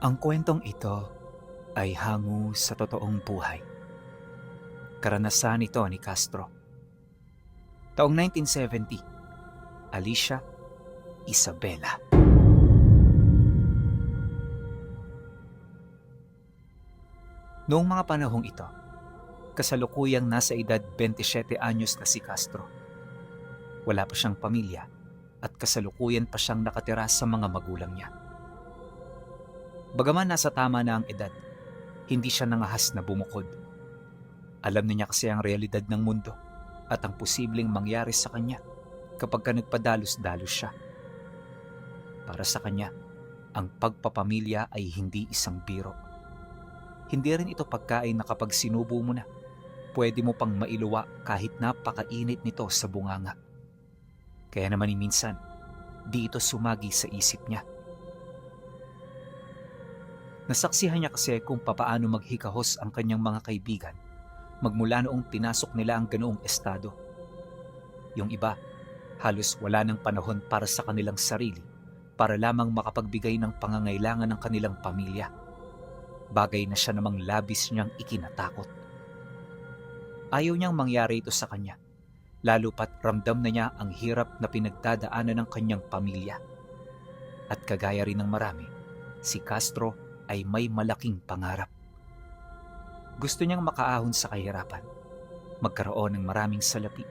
Ang kwentong ito ay hango sa totoong buhay. Karanasan ito ni Castro. Taong 1970, Alicia Isabela. Noong mga panahong ito, kasalukuyang nasa edad 27 anyos na si Castro. Wala pa siyang pamilya at kasalukuyan pa siyang nakatira sa mga magulang niya. Bagaman nasa tama na ang edad, hindi siya nangahas na bumukod. Alam niya kasi ang realidad ng mundo at ang posibleng mangyari sa kanya kapag ka nagpadalos-dalos siya. Para sa kanya, ang pagpapamilya ay hindi isang biro. Hindi rin ito pagkain na kapag sinubo mo na, pwede mo pang mailuwa kahit napakainit nito sa bunganga. Kaya naman minsan, di ito sumagi sa isip niya. Nasaksihan niya kasi kung papaano maghikahos ang kanyang mga kaibigan magmula noong pinasok nila ang ganoong estado. Yung iba, halos wala ng panahon para sa kanilang sarili para lamang makapagbigay ng pangangailangan ng kanilang pamilya. Bagay na siya namang labis niyang ikinatakot. Ayaw niyang mangyari ito sa kanya, lalo pat ramdam na niya ang hirap na pinagdadaanan ng kanyang pamilya. At kagaya rin ng marami, si Castro ay may malaking pangarap. Gusto niyang makaahon sa kahirapan, magkaroon ng maraming salapi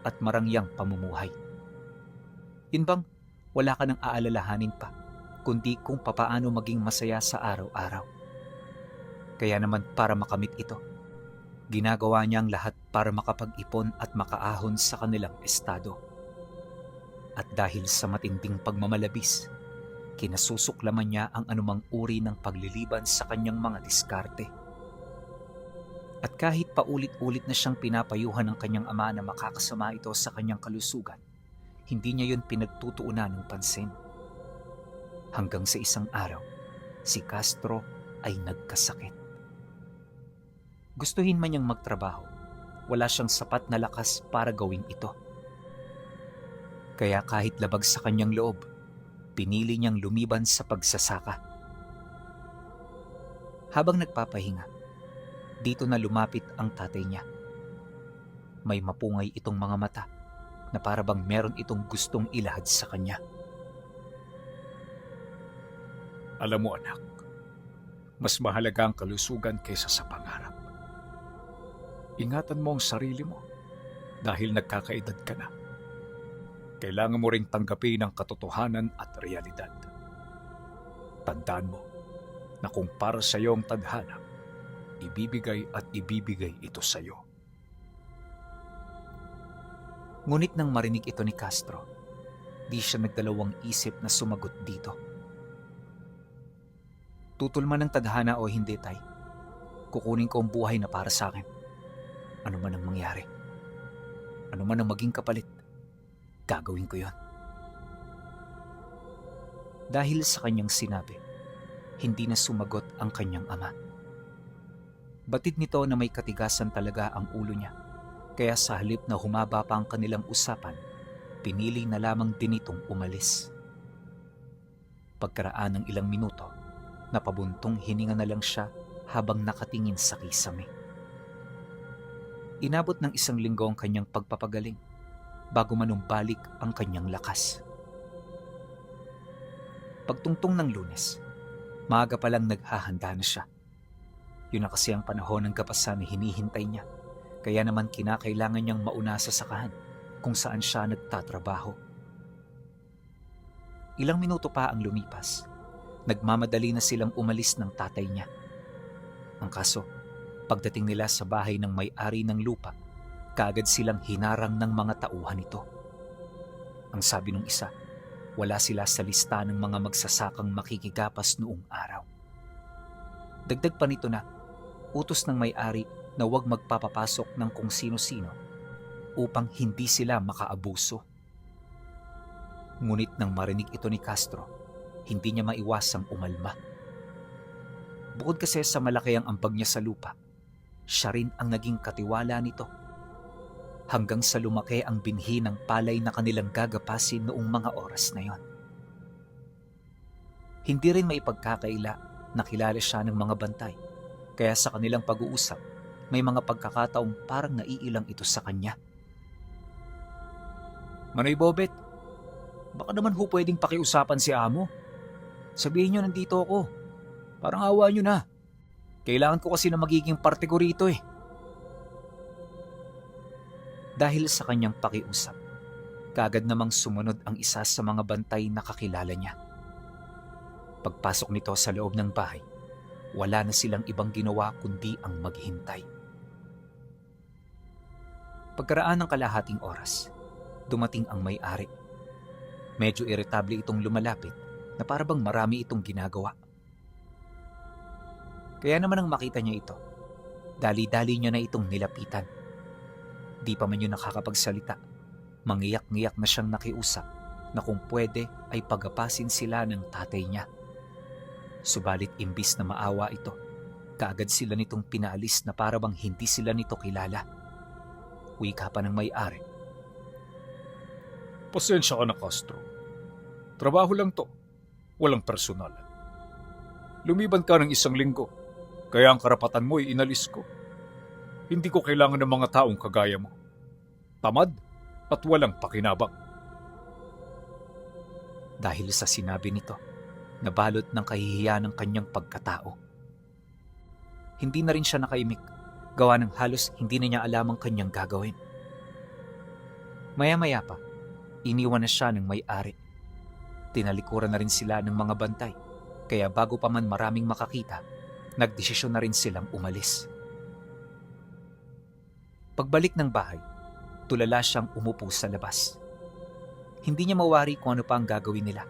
at marangyang pamumuhay. Yun bang wala ka nang aalalahanin pa, kundi kung papaano maging masaya sa araw-araw. Kaya naman para makamit ito, ginagawa niya ang lahat para makapag-ipon at makaahon sa kanilang estado. At dahil sa matinding pagmamalabis, kinasusuklaman niya ang anumang uri ng pagliliban sa kanyang mga diskarte. At kahit paulit-ulit na siyang pinapayuhan ng kanyang ama na makakasama ito sa kanyang kalusugan, hindi niya yun pinagtutuunan ng pansin. Hanggang sa isang araw, si Castro ay nagkasakit. Gustuhin man niyang magtrabaho, wala siyang sapat na lakas para gawin ito. Kaya kahit labag sa kanyang loob, pinili niyang lumiban sa pagsasaka. Habang nagpapahinga, dito na lumapit ang tatay niya. May mapungay itong mga mata na para bang meron itong gustong ilahad sa kanya. Alam mo anak, mas mahalaga ang kalusugan kaysa sa pangarap. Ingatan mo ang sarili mo dahil nagkakaedad ka na. Kailangan mo ring tanggapin ang katotohanan at realidad. Tandaan mo na kung para sa iyo ang tadhana, ibibigay at ibibigay ito sa iyo. Ngunit nang marinig ito ni Castro, di siya nagdalawang isip na sumagot dito. Tutol man ang tadhana o hindi, tay, kukunin ko ang buhay na para sa akin. Ano man ang mangyari, ano man ang maging kapalit, gagawin ko yon. Dahil sa kanyang sinabi, hindi na sumagot ang kanyang ama. Batid nito na may katigasan talaga ang ulo niya, kaya sa halip na humaba pa ang kanilang usapan, pinili na lamang din itong umalis. Pagkaraan ng ilang minuto, napabuntong hininga na lang siya habang nakatingin sa kisame. Inabot ng 1 linggo ang kanyang pagpapagaling bago manumbalik ang kanyang lakas. Pagtungtong ng Lunes, maaga pa lang naghahanda na siya. Yun na kasi ang panahon ng kapasan na hinihintay niya, kaya naman kinakailangan niyang mauna sa sakahan kung saan siya nagtatrabaho. Ilang minuto pa ang lumipas, nagmamadali na silang umalis ng tatay niya. Ang kaso, pagdating nila sa bahay ng may-ari ng lupa, kaagad silang hinarang ng mga tauhan nito. Ang sabi ng isa, wala sila sa lista ng mga magsasakang makikigapas noong araw. Dagdag pa nito na, utos ng may-ari na huwag magpapapasok ng kung sino-sino upang hindi sila makaabuso. Ngunit nang marinig ito ni Castro, hindi niya maiwasang umalma. Bukod kasi sa malaki ang ambag niya sa lupa, siya rin ang naging katiwala nito. Hanggang sa lumaki ang binhi ng palay na kanilang gagapasin noong mga oras na yon. Hindi rin maipagkakaila Nakilala siya ng mga bantay, kaya sa kanilang pag-uusap, may mga pagkakataong parang naiilang ito sa kanya. Manoy Bobet, baka naman ho pwedeng pakiusapan si amo. Sabihin nyo nandito ako. Parang awa nyo na. Kailangan ko kasi na magiging parte ko rito eh. Dahil sa kanyang pakiusap, kaagad namang sumunod ang isa sa mga bantay na kakilala niya. Pagpasok nito sa loob ng bahay, wala na silang ibang ginawa kundi ang maghintay. Pagkaraan ng kalahating oras, dumating ang may-ari. Medyo iritable itong lumalapit na parabang marami itong ginagawa. Kaya naman nang makita niya ito, dali-dali niya na itong nilapitan. Di pa man yun nakakapagsalita, mangiyak-ngiyak na siyang nakiusap na kung pwede ay pagapasin sila ng tatay niya. Subalit imbis na maawa ito, kaagad sila nitong pinaalis na parabang hindi sila nito kilala. Wika pa ng may-ari. Pasensya ka na, Castro. Trabaho lang to. Walang personal. Lumiban ka ng 1 linggo, kaya ang karapatan mo ay inalis ko. Hindi ko kailangan ng mga taong kagaya mo. Tamad at walang pakinabang. Dahil sa sinabi nito, nabalot ng kahihiyan ng kanyang pagkatao. Hindi na rin siya nakaimik, gawa ng halos hindi na niya alam ang kanyang gagawin. Maya-maya pa, iniwan na siya ng may-ari. Tinalikuran na rin sila ng mga bantay, kaya bago pa man maraming makakita, nagdesisyon na rin silang umalis. Pagbalik ng bahay, tulala siyang umupo sa labas. Hindi niya mawari kung ano pa ang gagawin nila,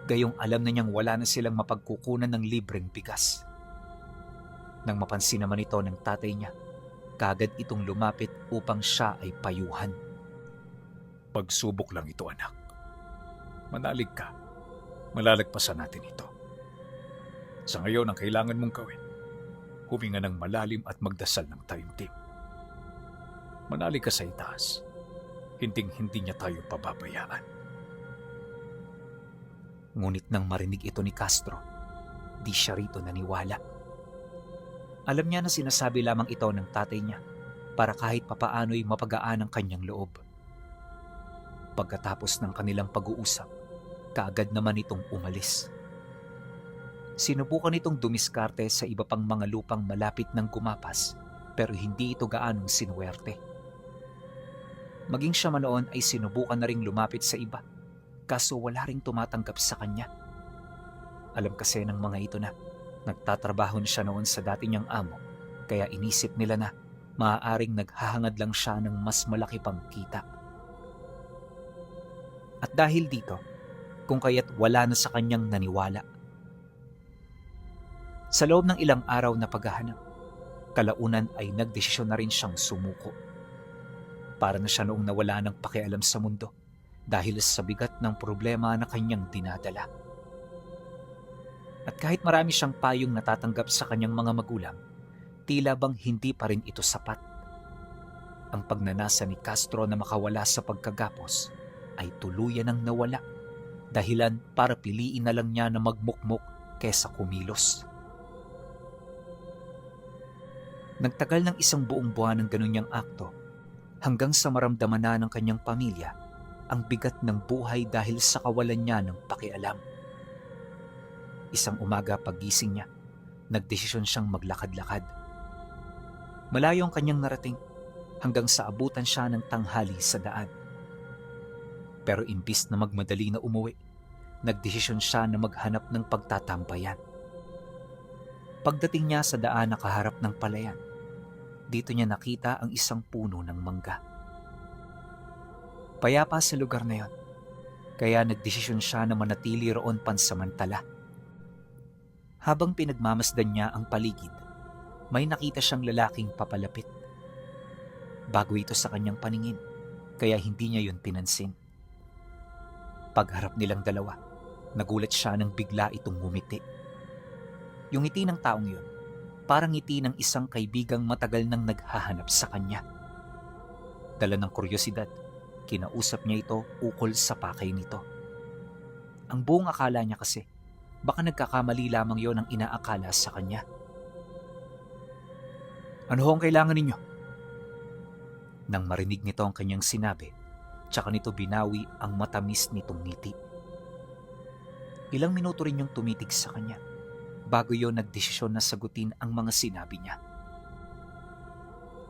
gayong alam na niyang wala na silang mapagkukunan ng libreng bigas. Nang mapansin naman ito ng tatay niya, kaagad itong lumapit upang siya ay payuhan. Pagsubok lang ito, anak. Manalig ka. Malalagpasan natin ito. Sa ngayon, ang kailangan mong gawin, huminga ng malalim at magdasal ng taimtim. Manalig ka sa itaas. Hinding-hindi niya tayo pababayaan. Ngunit nang marinig ito ni Castro, di siya rito naniwala. Alam niya na sinasabi lamang ito ng tatay niya para kahit papaano'y mapagaan ang kanyang loob. Pagkatapos ng kanilang pag-uusap, kaagad naman itong umalis. Sinubukan itong dumiskarte sa iba pang mga lupang malapit ng gumapas, pero hindi ito gaanong sinuwerte. Maging siya man noon ay sinubukan na ring lumapit sa iba, kaso wala ring tumatanggap sa kanya. Alam kasi ng mga ito na nagtatrabaho na siya noon sa dati niyang amo, kaya inisip nila na maaaring naghahangad lang siya ng mas malaki pang kita. At dahil dito, kung kaya't wala na sa kanyang naniwala. Sa loob ng ilang araw na paghahanap, kalaunan ay nagdesisyon na rin siyang sumuko. Para na siya noong nawala ng pakialam sa mundo dahil sa bigat ng problema na kanyang dinadala. At kahit marami siyang payong natatanggap sa kanyang mga magulang, tila bang hindi pa rin ito sapat. Ang pagnanasa ni Castro na makawala sa pagkagapos ay tuluyan ng nawala, dahilan para piliin na lang niya na magmukmok kesa kumilos. Nagtagal ng 1 buong buwan ng ganun niyang akto, hanggang sa maramdaman na ng kanyang pamilya ang bigat ng buhay dahil sa kawalan niya ng pakialam. Isang umaga paggising niya, nagdesisyon siyang maglakad-lakad. Malayo ang kanyang narating hanggang sa abutan siya ng tanghali sa daan. Pero imbis na magmadali na umuwi, nagdesisyon siya na maghanap ng pagtatambayan. Pagdating niya sa daan na kaharap ng palayan, dito niya nakita ang isang puno ng mangga. Payapa sa lugar na yon, kaya nagdesisyon siya na manatili roon pansamantala. Habang pinagmamasdan niya ang paligid, may nakita siyang lalaking papalapit. Bago ito sa kanyang paningin, kaya hindi niya yun pinansin. Pagharap nilang dalawa, nagulat siya nang bigla itong ngumiti. Yung ngiti ng taong yun, parang ngiti ng isang kaibigang matagal nang naghahanap sa kanya. Dala ng kuryosidad, kinausap niya ito ukol sa pakay nito. Ang buong akala niya kasi, Baka nagkakamali lamang yon ang inaakala sa kanya. Ano ho ang kailangan ninyo? Nang marinig nito ang kanyang sinabi, tsaka nito binawi ang matamis nitong ngiti. Ilang minuto rin yung tumitig sa kanya bago yon nagdesisyon na sagutin ang mga sinabi niya.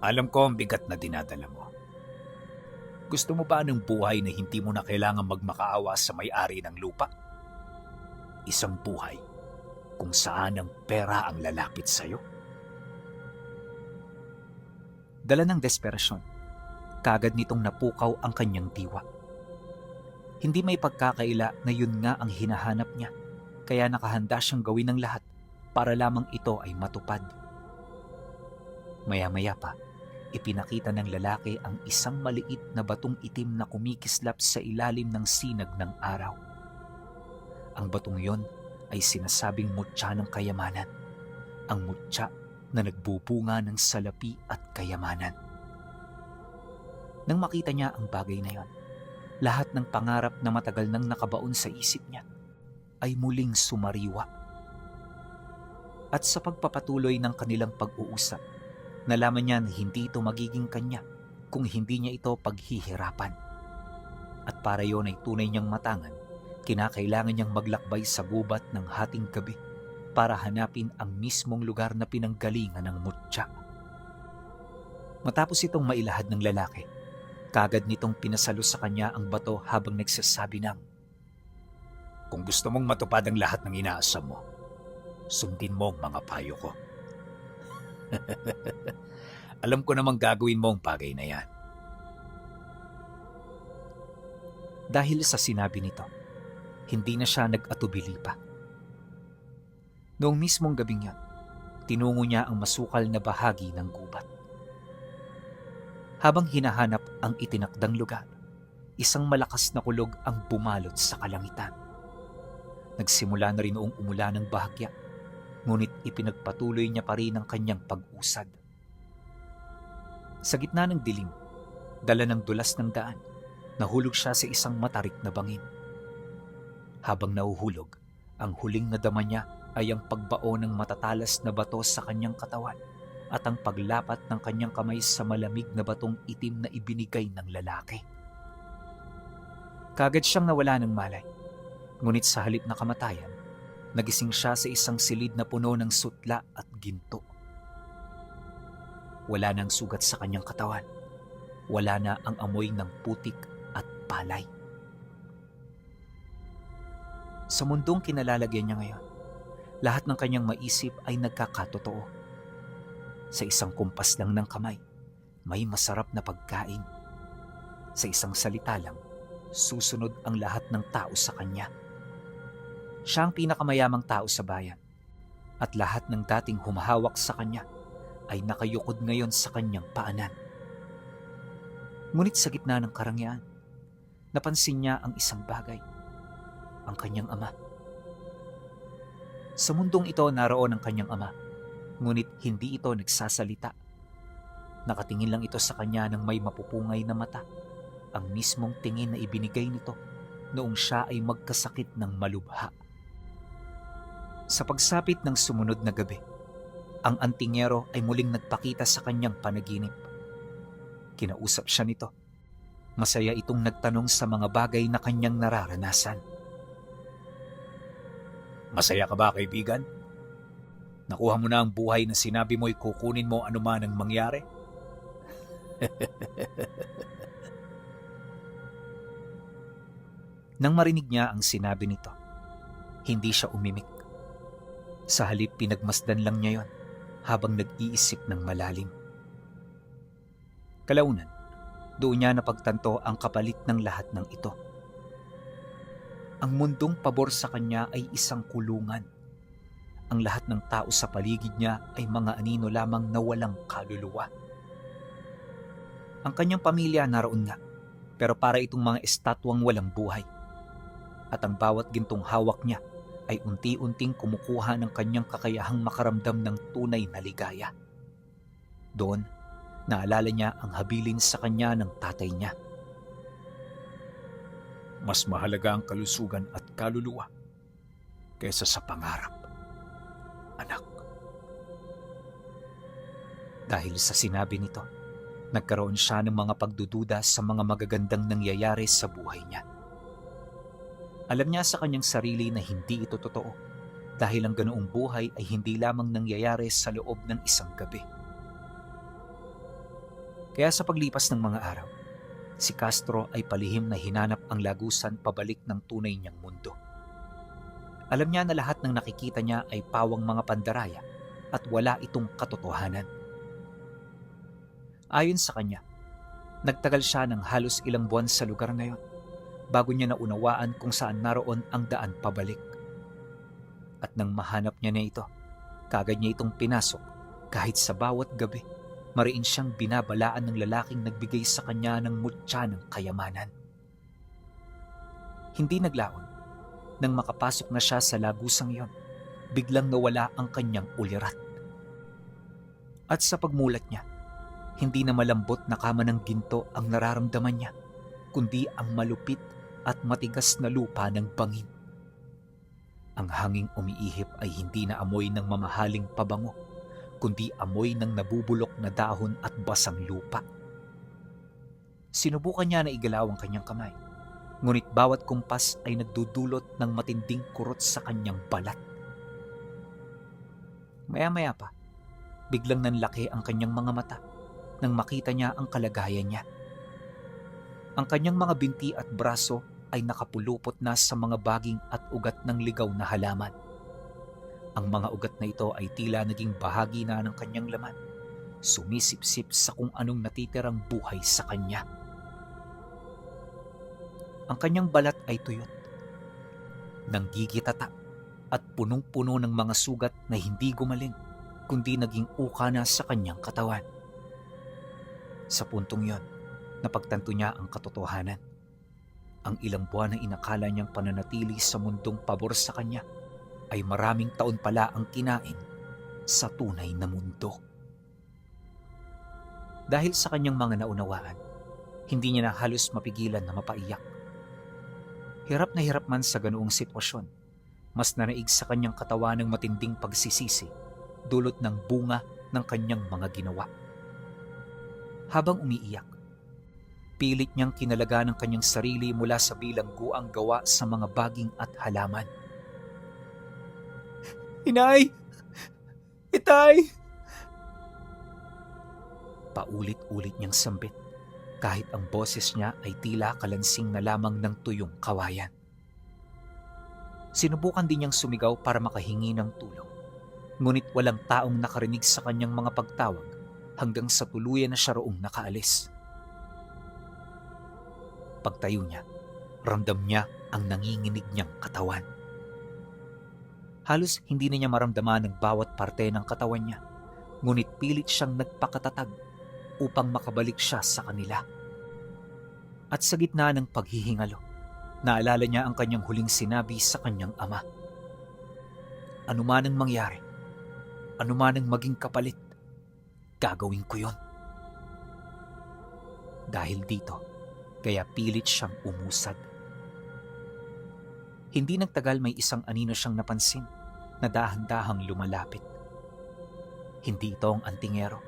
Alam ko ang bigat na dinadala mo. Gusto mo ba ng buhay na hindi mo na kailangan magmakaawa sa may-ari ng lupa? Isang buhay kung saan ang pera ang lalapit sa'yo? Dala ng desperasyon, kagad nitong napukaw ang kanyang diwa. Hindi may pagkakaila na yun nga ang hinahanap niya, kaya nakahanda siyang gawin ng lahat para lamang ito ay matupad. Maya-maya pa, ipinakita ng lalaki ang isang maliit na batong itim na kumikislap sa ilalim ng sinag ng araw. Ang batong yon ay sinasabing mutya ng kayamanan, ang mutya na nagbubunga ng salapi at kayamanan. Nang makita niya ang bagay na yon, lahat ng pangarap na matagal nang nakabaon sa isip niya ay muling sumariwa. At sa pagpapatuloy ng kanilang pag-uusap, nalaman niya na hindi ito magiging kanya kung hindi niya ito paghihirapan. At para yon ay tunay niyang matangan, kinakailangan niyang maglakbay sa gubat ng hating gabi para hanapin ang mismong lugar na pinanggalingan ng mutya. Matapos itong mailahad ng lalaki, kagad nitong pinasalo sa kanya ang bato habang nagsasabi ng, Kung gusto mong matupad ang lahat ng inaasam mo, sundin mo ang mga payo ko. Alam ko namang gagawin mo ang bagay na yan. Dahil sa sinabi nito, hindi na siya nag-atubili pa. Noong mismong gabing yan, tinungo niya ang masukal na bahagi ng gubat. Habang hinahanap ang itinakdang lugar, isang malakas na kulog ang bumalot sa kalangitan. Nagsimula na rin noong umulan ng bahagya, ngunit ipinagpatuloy niya pa rin ang kanyang pag-usad. Sa gitna ng dilim, dala ng dulas ng daan, nahulog siya sa isang matarik na bangin. Habang nahuhulog, ang huling nadama niya ay ang pagbao ng matatalas na bato sa kanyang katawan at ang paglapat ng kanyang kamay sa malamig na batong itim na ibinigay ng lalaki. Kagad siyang nawala ng malay, ngunit sa halip na kamatayan, nagising siya sa isang silid na puno ng sutla at ginto. Wala nang sugat sa kanyang katawan, wala na ang amoy ng putik at palay. Sa mundong kinalalagyan niya ngayon, lahat ng kanyang maisip ay nagkakatotoo. Sa isang kumpas lang ng kamay, may masarap na pagkain. Sa isang salita lang, susunod ang lahat ng tao sa kanya. Siya ang pinakamayamang tao sa bayan, at lahat ng dating humahawak sa kanya ay nakayukod ngayon sa kanyang paanan. Ngunit sa gitna ng karangyaan, napansin niya ang isang bagay, ang kanyang ama. Sa mundong ito naroon ang kanyang ama, ngunit hindi ito nagsasalita. Nakatingin lang ito sa kanya ng may mapupungay na mata, ang mismong tingin na ibinigay nito noong siya ay magkasakit ng malubha. Sa pagsapit ng sumunod na gabi, ang antingero ay muling nagpakita sa kanyang panaginip. Kinausap siya nito. Masaya itong nagtanong sa mga bagay na kanyang nararanasan. Masaya ka ba, kaibigan? Nakuha mo na ang buhay na sinabi mo'y kukunin mo anuman ang mangyari? Nang marinig niya ang sinabi nito, hindi siya umimik. Sa halip pinagmasdan lang niya yon habang nag-iisip ng malalim. Kalaunan, doon niya napagtanto ang kapalit ng lahat ng ito. Ang mundong pabor sa kanya ay isang kulungan. Ang lahat ng tao sa paligid niya ay mga anino lamang na walang kaluluwa. Ang kanyang pamilya naroon nga, pero para itong mga estatwang walang buhay. At ang bawat gintong hawak niya ay unti-unting kumukuha ng kanyang kakayahang makaramdam ng tunay na ligaya. Doon, naalala niya ang habilin sa kanya ng tatay niya. Mas mahalaga ang kalusugan at kaluluwa kaysa sa pangarap, anak. Dahil sa sinabi nito, nagkaroon siya ng mga pagdududa sa mga magagandang nangyayari sa buhay niya. Alam niya sa kanyang sarili na hindi ito totoo dahil ang ganoong buhay ay hindi lamang nangyayari sa loob ng isang gabi. Kaya sa paglipas ng mga araw, si Castro ay palihim na hinanap ang lagusan pabalik ng tunay niyang mundo. Alam niya na lahat ng nakikita niya ay pawang mga pandaraya at wala itong katotohanan. Ayon sa kanya, nagtagal siya ng halos ilang buwan sa lugar na yon bago niya naunawaan kung saan naroon ang daan pabalik. At nang mahanap niya na ito, kagad niya itong pinasok kahit sa bawat gabi, mariin siyang binabalaan ng lalaking nagbigay sa kanya ng mutya ng kayamanan. Hindi naglaon, nang makapasok na siya sa lagusang yon, biglang nawala ang kanyang ulirat. At sa pagmulat niya, hindi na malambot na kama ng ginto ang nararamdaman niya, kundi ang malupit at matigas na lupa ng bangin. Ang hanging umiihip ay hindi na amoy ng mamahaling pabango, kundi amoy ng nabubulok na dahon at basang lupa. Sinubukan niya na igalaw ang kanyang kamay, ngunit bawat kumpas ay nagdudulot ng matinding kurot sa kanyang balat. Maya-maya pa, biglang nanlaki ang kanyang mga mata nang makita niya ang kalagayan niya. Ang kanyang mga binti at braso ay nakapulupot na sa mga baging at ugat ng ligaw na halaman. Ang mga ugat na ito ay tila naging bahagi na ng kanyang laman, sumisipsip sa kung anong natitirang buhay sa kanya. Ang kanyang balat ay tuyot, nanggigitata at punong-puno ng mga sugat na hindi gumaling, kundi naging uka na sa kanyang katawan. Sa puntong yon, napagtanto niya ang katotohanan. Ang ilang buwan na inakala niyang pananatili sa mundong pabor sa kanya ay maraming taon pala ang kinain sa tunay na mundo. Dahil sa kanyang mga naunawaan, hindi niya na halos mapigilan na mapaiyak. Hirap na hirap man sa ganoong sitwasyon, mas nanaig sa kanyang katawan ng matinding pagsisisi, dulot ng bunga ng kanyang mga ginawa. Habang umiiyak, pilit niyang kinalaga ng kanyang sarili mula sa bilangguang gawa sa mga baging at halaman. Inay! Itay! Paulit-ulit niyang sambit, kahit ang boses niya ay tila kalansing na lamang ng tuyong kawayan. Sinubukan din niyang sumigaw para makahingi ng tulong, ngunit walang taong nakarinig sa kanyang mga pagtawag hanggang sa tuluyan na siya roong nakaalis. Pagtayo niya, ramdam niya ang nanginginig niyang katawan. Halos hindi na niya maramdaman ang bawat parte ng katawan niya, ngunit pilit siyang nagpakatatag upang makabalik siya sa kanila. At sa gitna ng paghihingalo, naalala niya ang kanyang huling sinabi sa kanyang ama. Anuman ang mangyari, anuman ang maging kapalit, gagawin ko yon. Dahil dito, kaya pilit siyang umusad. Hindi nagtagal may isang anino siyang napansin na dahan-dahang lumalapit. Hindi ito ang antingero,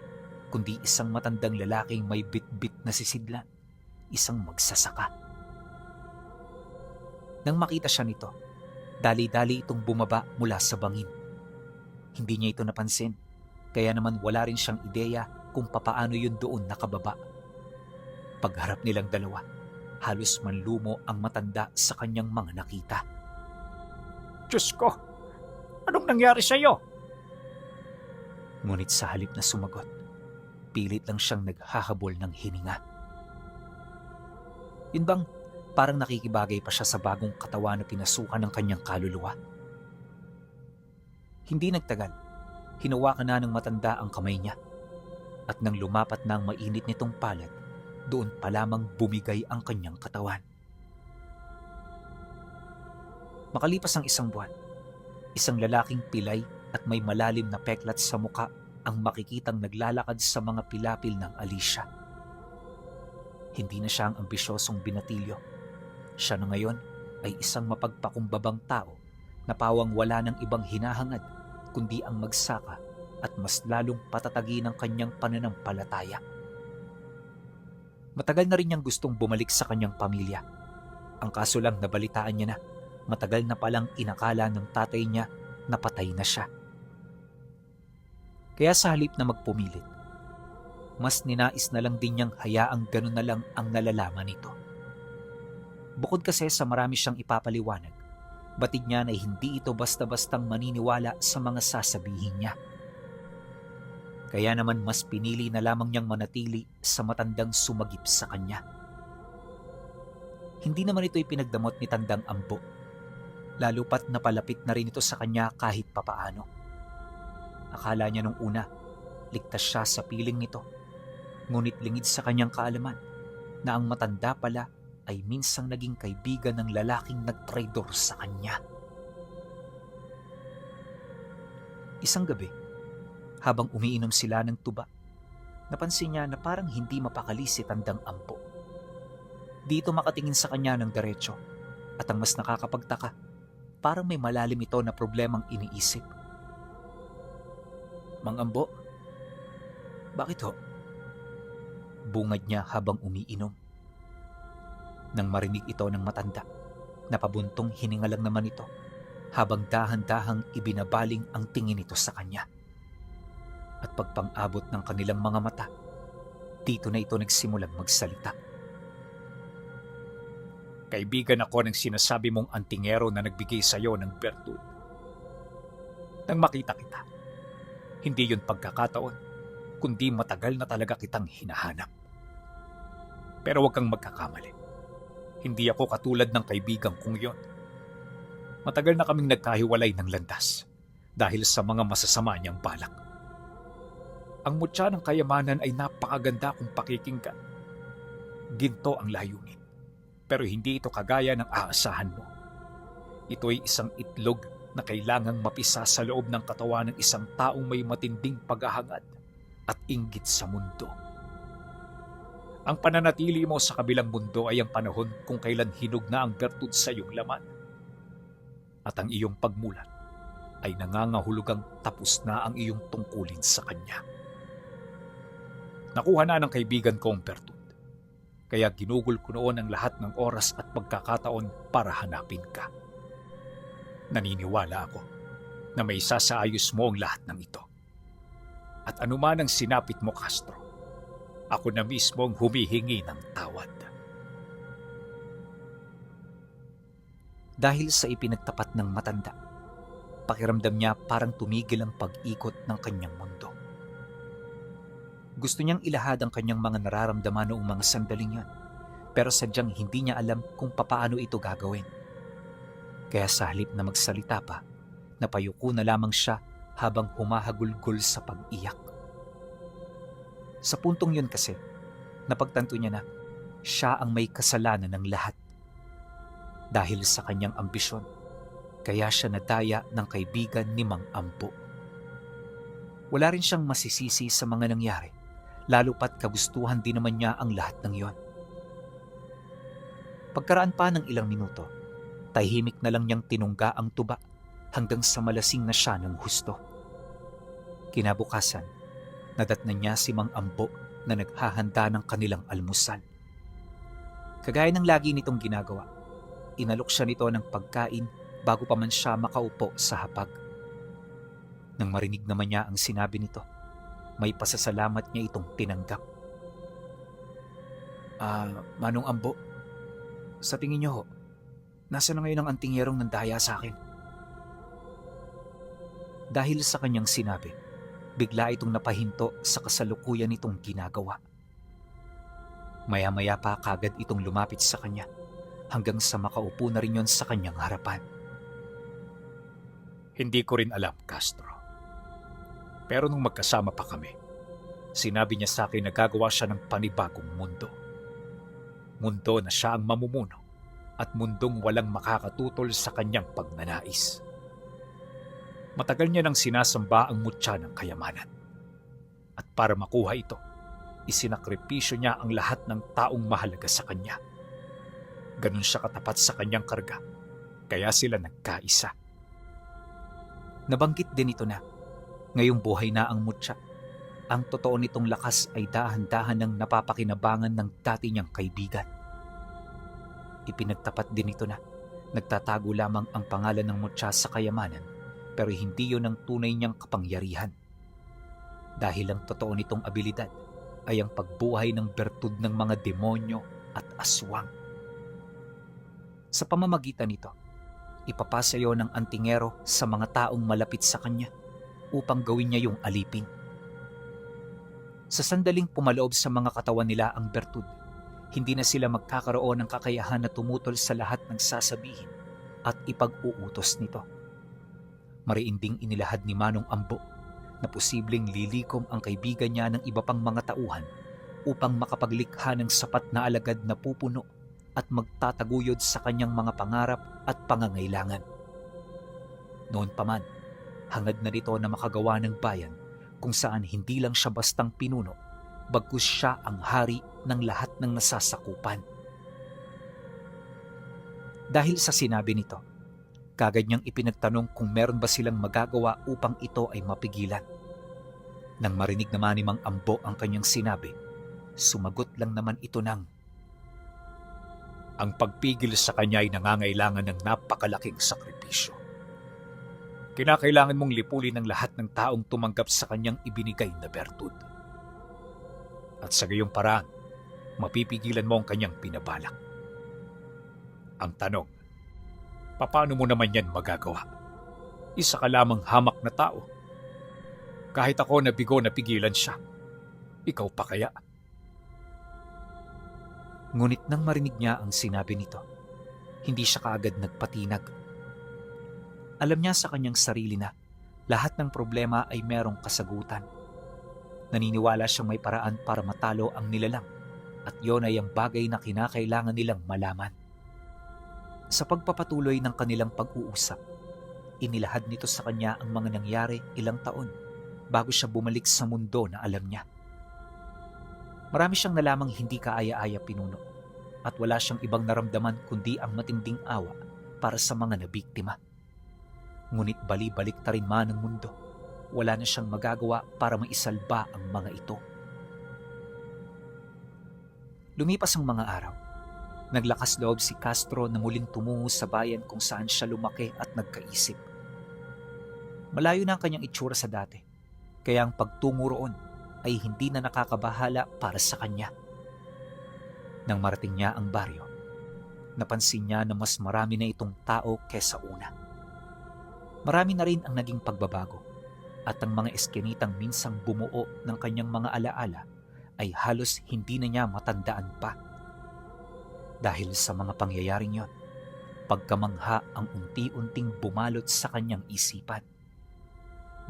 kundi isang matandang lalaking may bit-bit na sisidlan, isang magsasaka. Nang makita siya nito, dali-dali itong bumaba mula sa bangin. Hindi niya ito napansin, kaya naman wala rin siyang ideya kung papaano yun doon nakababa. Pagharap nilang dalawa, halos manlumo ang matanda sa kanyang mga nakita. Diyos ko, anong nangyari sa iyo? Ngunit sa halip na sumagot, pilit lang siyang naghahabol ng hininga. Yun bang parang nakikibagay pa siya sa bagong katawan na pinasukan ng kanyang kaluluwa? Hindi nagtagal, hinawakan na ng matanda ang kamay niya, at nang lumapat na ang mainit nitong palad, doon pa lamang bumigay ang kanyang katawan. Makalipas ang isang buwan, isang lalaking pilay at may malalim na peklat sa muka ang makikitang naglalakad sa mga pilapil ng Alicia. Hindi na siya ang ambisyosong binatilyo. Siya na ngayon ay isang mapagpakumbabang tao na pawang wala ng ibang hinahangad kundi ang magsaka at mas lalong patatagin ang kanyang pananampalataya. Matagal na rin niyang gustong bumalik sa kanyang pamilya. Ang kaso lang nabalitaan niya na matagal na palang inakala ng tatay niya na patay na siya. Kaya sa halip na magpumilit, mas ninais na lang din niyang hayaang ganun na lang ang nalalaman nito. Bukod kasi sa marami siyang ipapaliwanag, batid niya na hindi ito basta-bastang maniniwala sa mga sasabihin niya. Kaya naman mas pinili na lamang niyang manatili sa matandang sumagip sa kanya. Hindi naman ito ipinagdamot ni Tandang Ambo, lalo pat napalapit na rin ito sa kanya kahit papaano. Akala niya nung una, ligtas siya sa piling nito, ngunit lingid sa kanyang kaalaman na ang matanda pala ay minsang naging kaibigan ng lalaking nagtraidor sa kanya. Isang gabi, habang umiinom sila ng tuba, napansin niya na parang hindi mapakali si Tandang Ambo. Dito makatingin sa kanya ng diretso, at ang mas nakakapagtaka, parang may malalim ito na problemang iniisip. "Mang Ambo, bakit ho?" Bungad niya habang umiinom. Nang marinig ito ng matanda, napabuntong hininga lang naman ito habang dahan-dahang ibinabaling ang tingin nito sa kanya. At pagpang-abot ng kanilang mga mata, dito na ito nagsimulang magsalita. Kaibigan ako ng sinasabi mong antingero na nagbigay sa iyo ng bertud. Nang makita kita, hindi yun pagkakataon, kundi matagal na talaga kitang hinahanap. Pero huwag kang magkakamali. Hindi ako katulad ng kaibigan kong yon. Matagal na kaming nagkahiwalay ng landas dahil sa mga masasama niyang balak. Ang mutya ng kayamanan ay napakaganda kung pakikinggan. Ginto ang layunin, pero hindi ito kagaya ng aasahan mo. Ito ay isang itlog na kailangang mapisa sa loob ng katawan ng isang taong may matinding paghahangad at inggit sa mundo. Ang pananatili mo sa kabilang mundo ay ang panahon kung kailan hinog na ang bertud sa iyong laman. At ang iyong pagmulat ay nangangahulugang tapos na ang iyong tungkulin sa kanya. Nakuha na ng kaibigan ko ang bertud, kaya ginugol ko noon ang lahat ng oras at pagkakataon para hanapin ka. Naniniwala ako na may sasaayos mo ang lahat ng ito. At anuman ang sinapit mo, Castro, ako na mismo ang humihingi ng tawad. Dahil sa ipinagtapat ng matanda, pakiramdam niya parang tumigil ang pag-ikot ng kanyang mundo. Gusto niyang ilahad ang kanyang mga nararamdaman noong mga sandaling yon, pero sadyang hindi niya alam kung papaano ito gagawin. Kaya sa halip na magsalita pa, napayuko na lamang siya habang humahagulgol sa pag-iyak. Sa puntong yun kasi, napagtanto niya na siya ang may kasalanan ng lahat. Dahil sa kanyang ambisyon, kaya siya nadaya ng kaibigan ni Mang Ambo. Wala rin siyang masisisi sa mga nangyari, lalo pat kagustuhan din naman niya ang lahat ng yon. Pagkaraan pa ng ilang minuto, tahimik na lang niyang tinungga ang tuba hanggang sa malasing na siya ng husto. Kinabukasan, nadatnan niya si Mang Ambo na naghahanda ng kanilang almusal. Kagaya ng lagi nitong ginagawa, inalok siya nito ng pagkain bago pa man siya makaupo sa hapag. Nang marinig naman niya ang sinabi nito, may pasasalamat niya itong tinanggap. Manong Ambo, sa tingin niyo ho, nasa na ngayon ang antingyerong nandaya sa akin? Dahil sa kanyang sinabi, bigla itong napahinto sa kasalukuyan nitong ginagawa. Maya-maya pa kagad itong lumapit sa kanya hanggang sa makaupo na rin yon sa kanyang harapan. Hindi ko rin alam, Castro. Pero nung magkasama pa kami, sinabi niya sa akin na gagawa siya ng panibagong mundo. Mundo na siya ang mamumuno at mundong walang makakatutol sa kanyang pagnanais. Matagal niya nang sinasamba ang mutya ng kayamanan. At para makuha ito, isinakripisyo niya ang lahat ng taong mahalaga sa kanya. Ganun siya katapat sa kanyang karga, kaya sila nagkaisa. Nabanggit din ito na ngayong buhay na ang mutya. Ang totoo nitong lakas ay dahan-dahan ng napapakinabangan ng dati niyang kaibigan. Ipinagtapat din ito na nagtatago lamang ang pangalan ng mutya sa kayamanan, pero hindi yun ang tunay niyang kapangyarihan. Dahil ang totoo nitong abilidad ay ang pagbuhay ng bertud ng mga demonyo at aswang. Sa pamamagitan nito, ipapasayo ng antingero sa mga taong malapit sa kanya upang gawin niya yung alipin. Sa sandaling pumaloob sa mga katawan nila ang bertud, hindi na sila magkakaroon ng kakayahan na tumutol sa lahat ng sasabihin at ipag-uutos nito. Mariinding inilahad ni Manong Ambo na posibleng lilikom ang kaibigan niya ng iba pang mga tauhan upang makapaglikha ng sapat na alagad na pupuno at magtataguyod sa kanyang mga pangarap at pangangailangan. Noon pa man, hangad na nito na makagawa ng bayan kung saan hindi lang siya bastang pinuno, bagkus siya ang hari ng lahat ng nasasakupan. Dahil sa sinabi nito, kagad niyang ipinagtanong kung meron ba silang magagawa upang ito ay mapigilan. Nang marinig naman ni Mang Ambo ang kanyang sinabi, sumagot lang naman ito ng, Ang pagpigil sa kanya ay nangangailangan ng napakalaking sakripisyo. Kinakailangan mong lipulin ang lahat ng taong tumanggap sa kanyang ibinigay na bertud. At sa gayong paraan, mapipigilan mo ang kanyang pinabalak. Ang tanong, paano mo naman yan magagawa? Isa ka lamang hamak na tao. Kahit ako nabigo na pigilan siya, ikaw pa kaya? Ngunit nang marinig niya ang sinabi nito, hindi siya kaagad nagpatinag. Alam niya sa kanyang sarili na lahat ng problema ay merong kasagutan. Naniniwala siyang may paraan para matalo ang nilalang at yon ay ang bagay na kinakailangan nilang malaman. Sa pagpapatuloy ng kanilang pag-uusap, inilahad nito sa kanya ang mga nangyari ilang taon bago siya bumalik sa mundo na alam niya. Marami siyang nalamang hindi kaaya-aya pinuno at wala siyang ibang naramdaman kundi ang matinding awa para sa mga nabiktima. Ngunit bali-balik ta rin man ang mundo, wala na siyang magagawa para maisalba ang mga ito. Lumipas ang mga araw. Naglakas loob si Castro na muling tumungo sa bayan kung saan siya lumaki at nagkaisip. Malayo na ang kanyang itsura sa dati, kaya ang pagtungo roon ay hindi na nakakabahala para sa kanya. Nang marating niya ang baryo, napansin niya na mas marami na itong tao kesa una. Marami na rin ang naging pagbabago at ang mga eskinitang minsang bumuo ng kanyang mga alaala ay halos hindi na niya matandaan pa. Dahil sa mga pangyayaring yon, pagkamangha ang unti-unting bumalot sa kanyang isipan.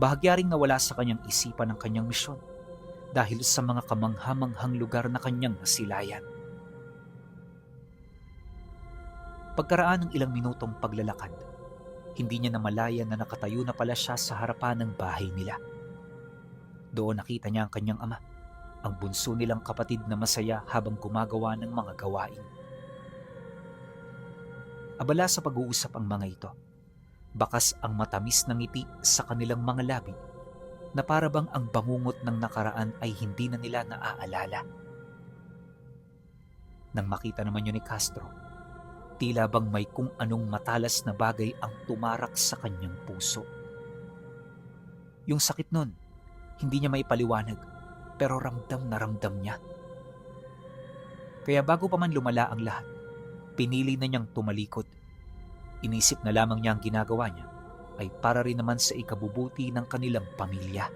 Bahagya ring nawala sa kanyang isipan ang kanyang misyon dahil sa mga kamangha-manghang lugar na kanyang nasilayan. Pagkaraan ng ilang minutong paglalakad, hindi niya namalayan na nakatayo na pala siya sa harapan ng bahay nila. Doon nakita niya ang kanyang ama, ang bunso nilang kapatid na masaya habang gumagawa ng mga gawain. Abala sa pag-uusap ang mga ito. Bakas ang matamis ng ngiti sa kanilang mga labi na parabang ang bangungot ng nakaraan ay hindi na nila naaalala. Nang makita naman yun ni Castro, tila bang may kung anong matalas na bagay ang tumarak sa kanyang puso. Yung sakit nun, hindi niya maipaliwanag, pero ramdam na ramdam niya. Kaya bago pa man lumala ang lahat, pinili na niyang tumalikod. Inisip na lamang niya ang ginagawa niya ay para rin naman sa ikabubuti ng kanilang pamilya.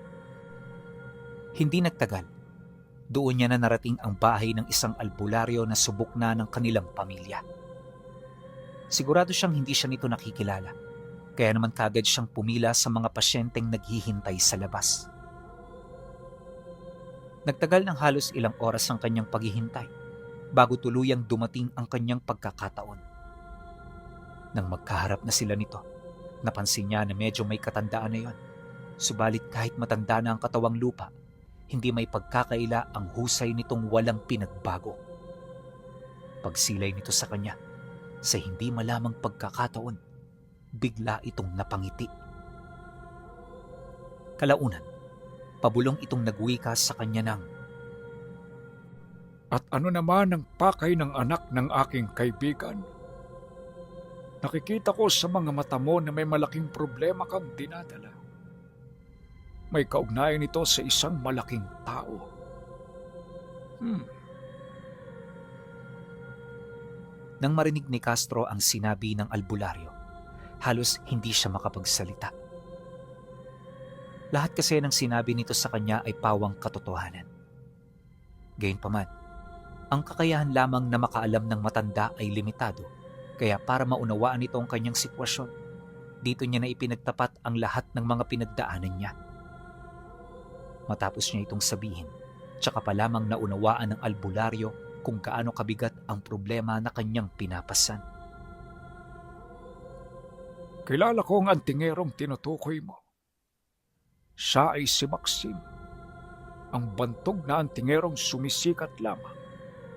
Hindi nagtagal, doon niya na narating ang bahay ng isang albularyo na subok na ng kanilang pamilya. Sigurado siyang hindi siya nito nakikilala, kaya naman kagad siyang pumila sa mga pasyenteng naghihintay sa labas. Nagtagal ng halos ilang oras ang kanyang paghihintay bago tuluyang dumating ang kanyang pagkakataon. Nang magkaharap na sila nito, napansin niya na medyo may katandaan na yon. Subalit kahit matanda na ang katawang lupa, hindi may pagkakaila ang husay nitong walang pinagbago. Pagsilay nito sa kanya, sa hindi malamang pagkakataon, bigla itong napangiti. Kalaunan, pabulong itong nagwika sa kanya ng, At ano naman ang pakay ng anak ng aking kaibigan? Nakikita ko sa mga mata mo na may malaking problema kang dinadala. May kaugnayan ito sa isang malaking tao. Nang marinig ni Castro ang sinabi ng albularyo, halos hindi siya makapagsalita. Lahat kasi ng sinabi nito sa kanya ay pawang katotohanan. Gayunpaman, ang kakayahan lamang na makaalam ng matanda ay limitado, kaya para maunawaan nito ang kanyang sitwasyon, dito niya na ipinagtapat ang lahat ng mga pinagdaanan niya. Matapos niya itong sabihin, tsaka pa lamang naunawaan ng albularyo kung gaano kabigat ang problema na kanyang pinapasan. Kilala ko ang antingerong tinutukoy mo. Siya ay si Maxim, ang bantog na antingerong sumisikat lamang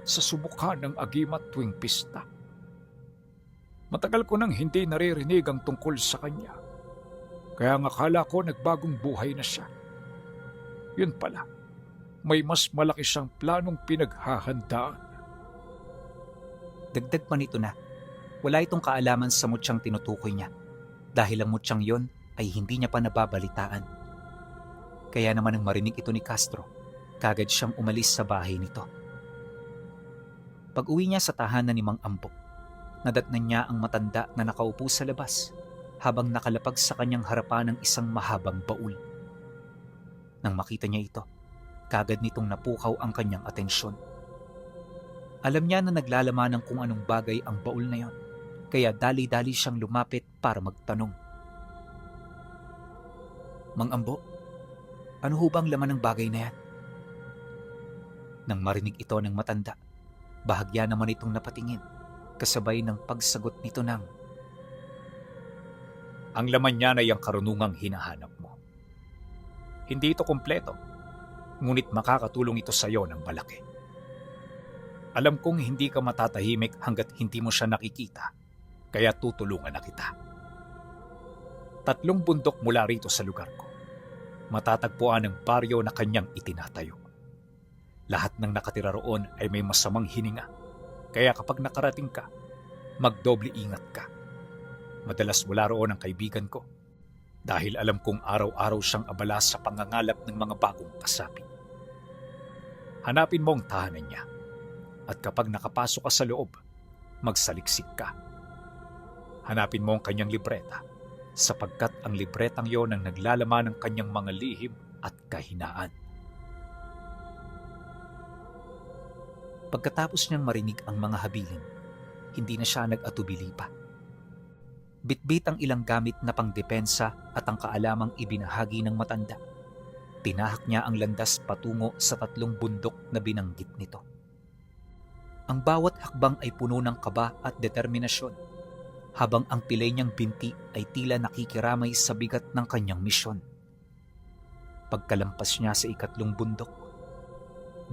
sa subukan ng agimat tuwing pista. Matagal ko nang hindi naririnig ang tungkol sa kanya, kaya ang akala ko nagbagong buhay na siya. Yun pala, may mas malaki siyang planong pinaghahandaan. Dagdag pa nito na, wala itong kaalaman sa mutyang tinutukoy niya dahil ang mutyang yon ay hindi niya pa nababalitaan. Kaya naman nang marinig ito ni Castro, kagad siyang umalis sa bahay nito. Pag-uwi niya sa tahanan ni Mang Ambo, nadatnan niya ang matanda na nakaupo sa labas habang nakalapag sa kanyang harapan ng isang mahabang baul. Nang makita niya ito, kagad nitong napukaw ang kanyang atensyon. Alam niya na naglalaman ng kung anong bagay ang baul na yon, kaya dali-dali siyang lumapit para magtanong. Mang Ambo, ano ho bang laman ng bagay na yan? Nang marinig ito ng matanda, bahagya naman itong napatingin, kasabay ng pagsagot nito ng, Ang laman niya ay ang karunungang hinahanap mo. Hindi ito kumpleto, ngunit makakatulong ito sa iyo ng malaki. Alam kong hindi ka matatahimik hanggat hindi mo siya nakikita, kaya tutulungan na kita. 3 bundok mula rito sa lugar ko. Matatagpuan ang baryo na kanyang itinatayo. Lahat ng nakatira roon ay may masamang hininga, kaya kapag nakarating ka, magdoble ingat ka. Madalas wala roon ang kaibigan ko, dahil alam kong araw-araw siyang abala sa pangangalap ng mga bagong kasapi. Hanapin mo ang tahanan niya, at kapag nakapasok ka sa loob, magsaliksik ka. Hanapin mo ang kanyang libreta, sapagkat ang libretang yon ang naglalaman ng kanyang mga lihim at kahinaan. Pagkatapos niyang marinig ang mga habilin, hindi na siya nag-atubili pa. Bitbit ang ilang gamit na pangdepensa at ang kaalamang ibinahagi ng matanda. Tinahak niya ang landas patungo sa 3 bundok na binanggit nito. Ang bawat hakbang ay puno ng kaba at determinasyon, habang ang pilay niyang binti ay tila nakikiramay sa bigat ng kanyang misyon. Pagkalampas niya sa 3 bundok,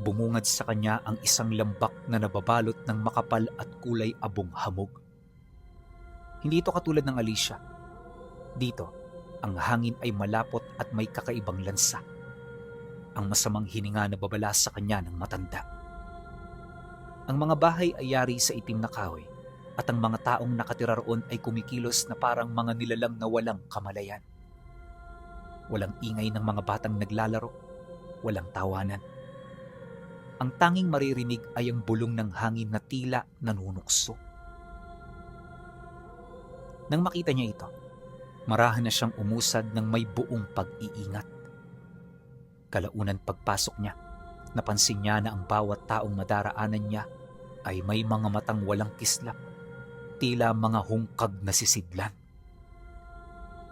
bumungad sa kanya ang isang lambak na nababalot ng makapal at kulay abong hamog. Hindi ito katulad ng Alicia. Dito, ang hangin ay malapot at may kakaibang lansa. Ang masamang hininga na babala sa kanya ng matanda. Ang mga bahay ay yari sa itim na kahoy at ang mga taong nakatira roon ay kumikilos na parang mga nilalang na walang kamalayan. Walang ingay ng mga batang naglalaro, walang tawanan. Ang tanging maririnig ay ang bulong ng hangin na tila nanunukso. Nang makita niya ito, marahan na siyang umusad ng may buong pag-iingat. Kalaunan pagpasok niya, napansin niya na ang bawat taong madaraanan niya ay may mga matang walang kislap, tila mga hungkag na sisidlan.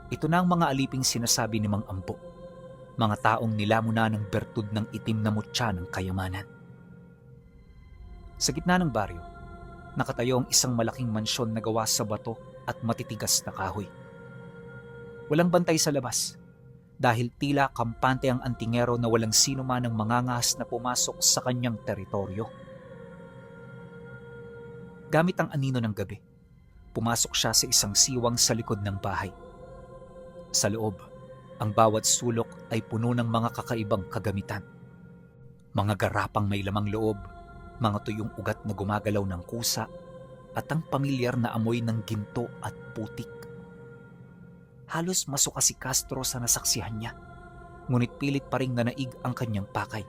Ito na ang mga aliping sinasabi ni Mang Ambo, mga taong nilamuna ng bertud ng itim na mutya ng kayamanan. Sa gitna ng baryo, nakatayo ang isang malaking mansyon na gawa sa bato at matitigas na kahoy. Walang bantay sa labas, dahil tila kampante ang antingero na walang sino man ang mangangahas na pumasok sa kanyang teritoryo. Gamit ang anino ng gabi, pumasok siya sa isang siwang sa likod ng bahay. Sa loob, Ang bawat sulok ay puno ng mga kakaibang kagamitan. Mga garapang may lamang loob, mga tuyong ugat na gumagalaw ng kusa, at ang pamilyar na amoy ng ginto at putik. Halos masuka si Castro sa nasaksihan niya, ngunit pilit pa ring nanaig ang kanyang pakay.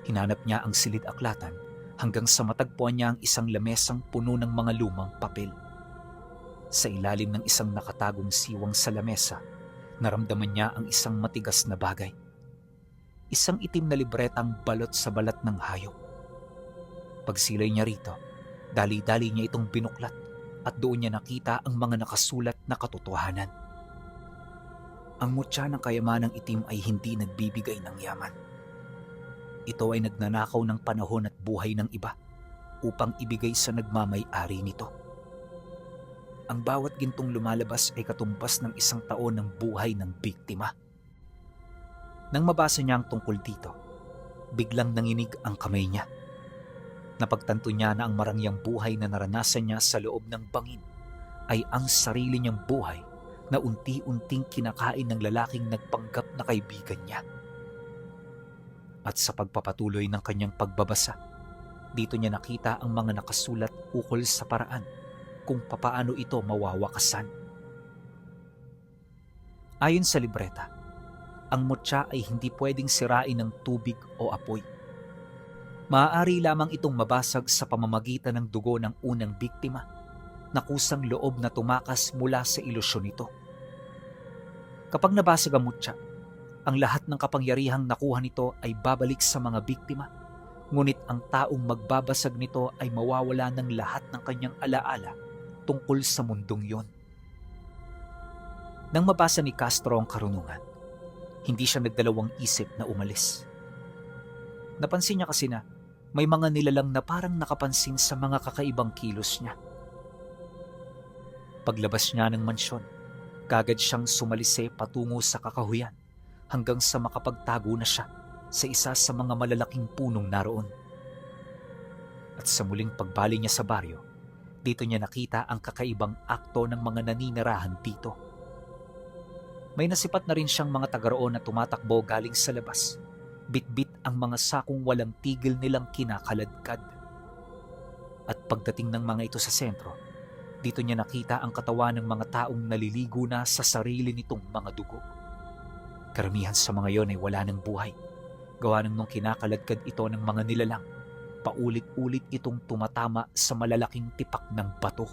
Hinanap niya ang silid-aklatan hanggang sa matagpuan niya ang isang lamesang puno ng mga lumang papel. Sa ilalim ng isang nakatagong siwang sa lamesa, naramdaman niya ang isang matigas na bagay. Isang itim na libretang balot sa balat ng hayop. Pagsilay niya rito, dali-dali niya itong binuklat at doon niya nakita ang mga nakasulat na katotohanan. Ang mutya ng kayamanang itim ay hindi nagbibigay ng yaman. Ito ay nagnanakaw ng panahon at buhay ng iba upang ibigay sa nagmamay-ari nito. Ang bawat gintong lumalabas ay katumbas ng isang taon ng buhay ng biktima. Nang mabasa niya ang tungkol dito, biglang nanginig ang kamay niya. Napagtanto niya na ang marangyang buhay na naranasan niya sa loob ng bangin ay ang sarili niyang buhay na unti-unting kinakain ng lalaking nagpanggap na kaibigan niya. At sa pagpapatuloy ng kanyang pagbabasa, dito niya nakita ang mga nakasulat ukol sa paraan kung papaano ito mawawakasan. Ayon sa libreta, ang mutya ay hindi pwedeng sirain ng tubig o apoy. Maaari lamang itong mabasag sa pamamagitan ng dugo ng unang biktima na kusang loob na tumakas mula sa ilusyon nito. Kapag nabasag ang mutya, ang lahat ng kapangyarihang nakuha nito ay babalik sa mga biktima, ngunit ang taong magbabasag nito ay mawawala ng lahat ng kanyang alaala tungkol sa mundong yon. Nang mabasa ni Castro ang karunungan, hindi siya nagdalawang isip na umalis. Napansin niya kasi na may mga nilalang na parang nakapansin sa mga kakaibang kilos niya. Paglabas niya ng mansyon, kagad siyang sumalise patungo sa kakahuyan hanggang sa makapagtago na siya sa isa sa mga malalaking punong naroon. At sa muling pagbali niya sa baryo, dito niya nakita ang kakaibang akto ng mga naninirahan dito. May nasipat na rin siyang mga taga-roon na tumatakbo galing sa labas. Bit-bit ang mga sakong walang tigil nilang kinakaladkad. At pagdating ng mga ito sa sentro, dito niya nakita ang katawan ng mga taong naliligo na sa sarili nitong mga dugo. Karamihan sa mga yon ay wala ng buhay. Gawa ng nung kinakaladkad ito ng mga nilalang, paulit-ulit itong tumatama sa malalaking tipak ng bato.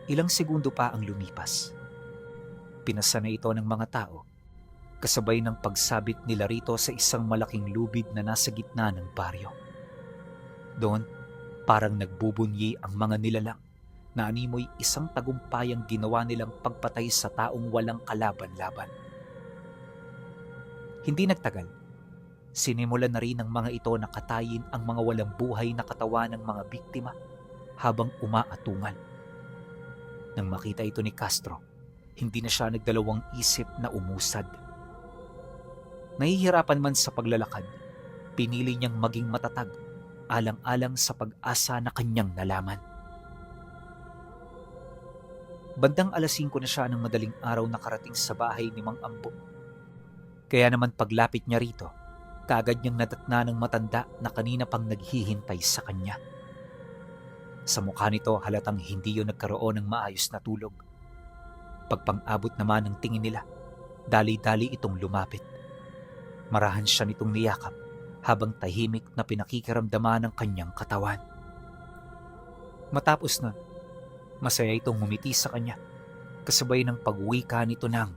Ilang segundo pa ang lumipas. Pinasa na ito ng mga tao, kasabay ng pagsabit nila rito sa isang malaking lubid na nasa gitna ng baryo. Doon, parang nagbubunyi ang mga nilalang na animoy isang tagumpayang ginawa nilang pagpatay sa taong walang kalaban-laban. Hindi nagtagal, sinimulan na rin ng mga ito na katayin ang mga walang buhay na katawan ng mga biktima habang umaatungal. Nang makita ito ni Castro, hindi na siya nagdalawang isip na umusad. Nahihirapan man sa paglalakad, pinili niyang maging matatag, alang-alang sa pag-asa na kanyang nalaman. Bandang 5:00 na siya ng madaling araw nakarating sa bahay ni Mang Ambo. Kaya naman paglapit niya rito, kaagad niyang nadatna ng matanda na kanina pang naghihintay sa kanya. Sa mukha nito halatang hindi yun nagkaroon ng maayos na tulog. Pagpang-abot naman ng tingin nila, dali-dali itong lumapit. Marahan siya nitong niyakap habang tahimik na pinakikiramdaman ng kanyang katawan. Matapos na, masaya itong ngumiti sa kanya, kasabay ng pag-wika nito ng,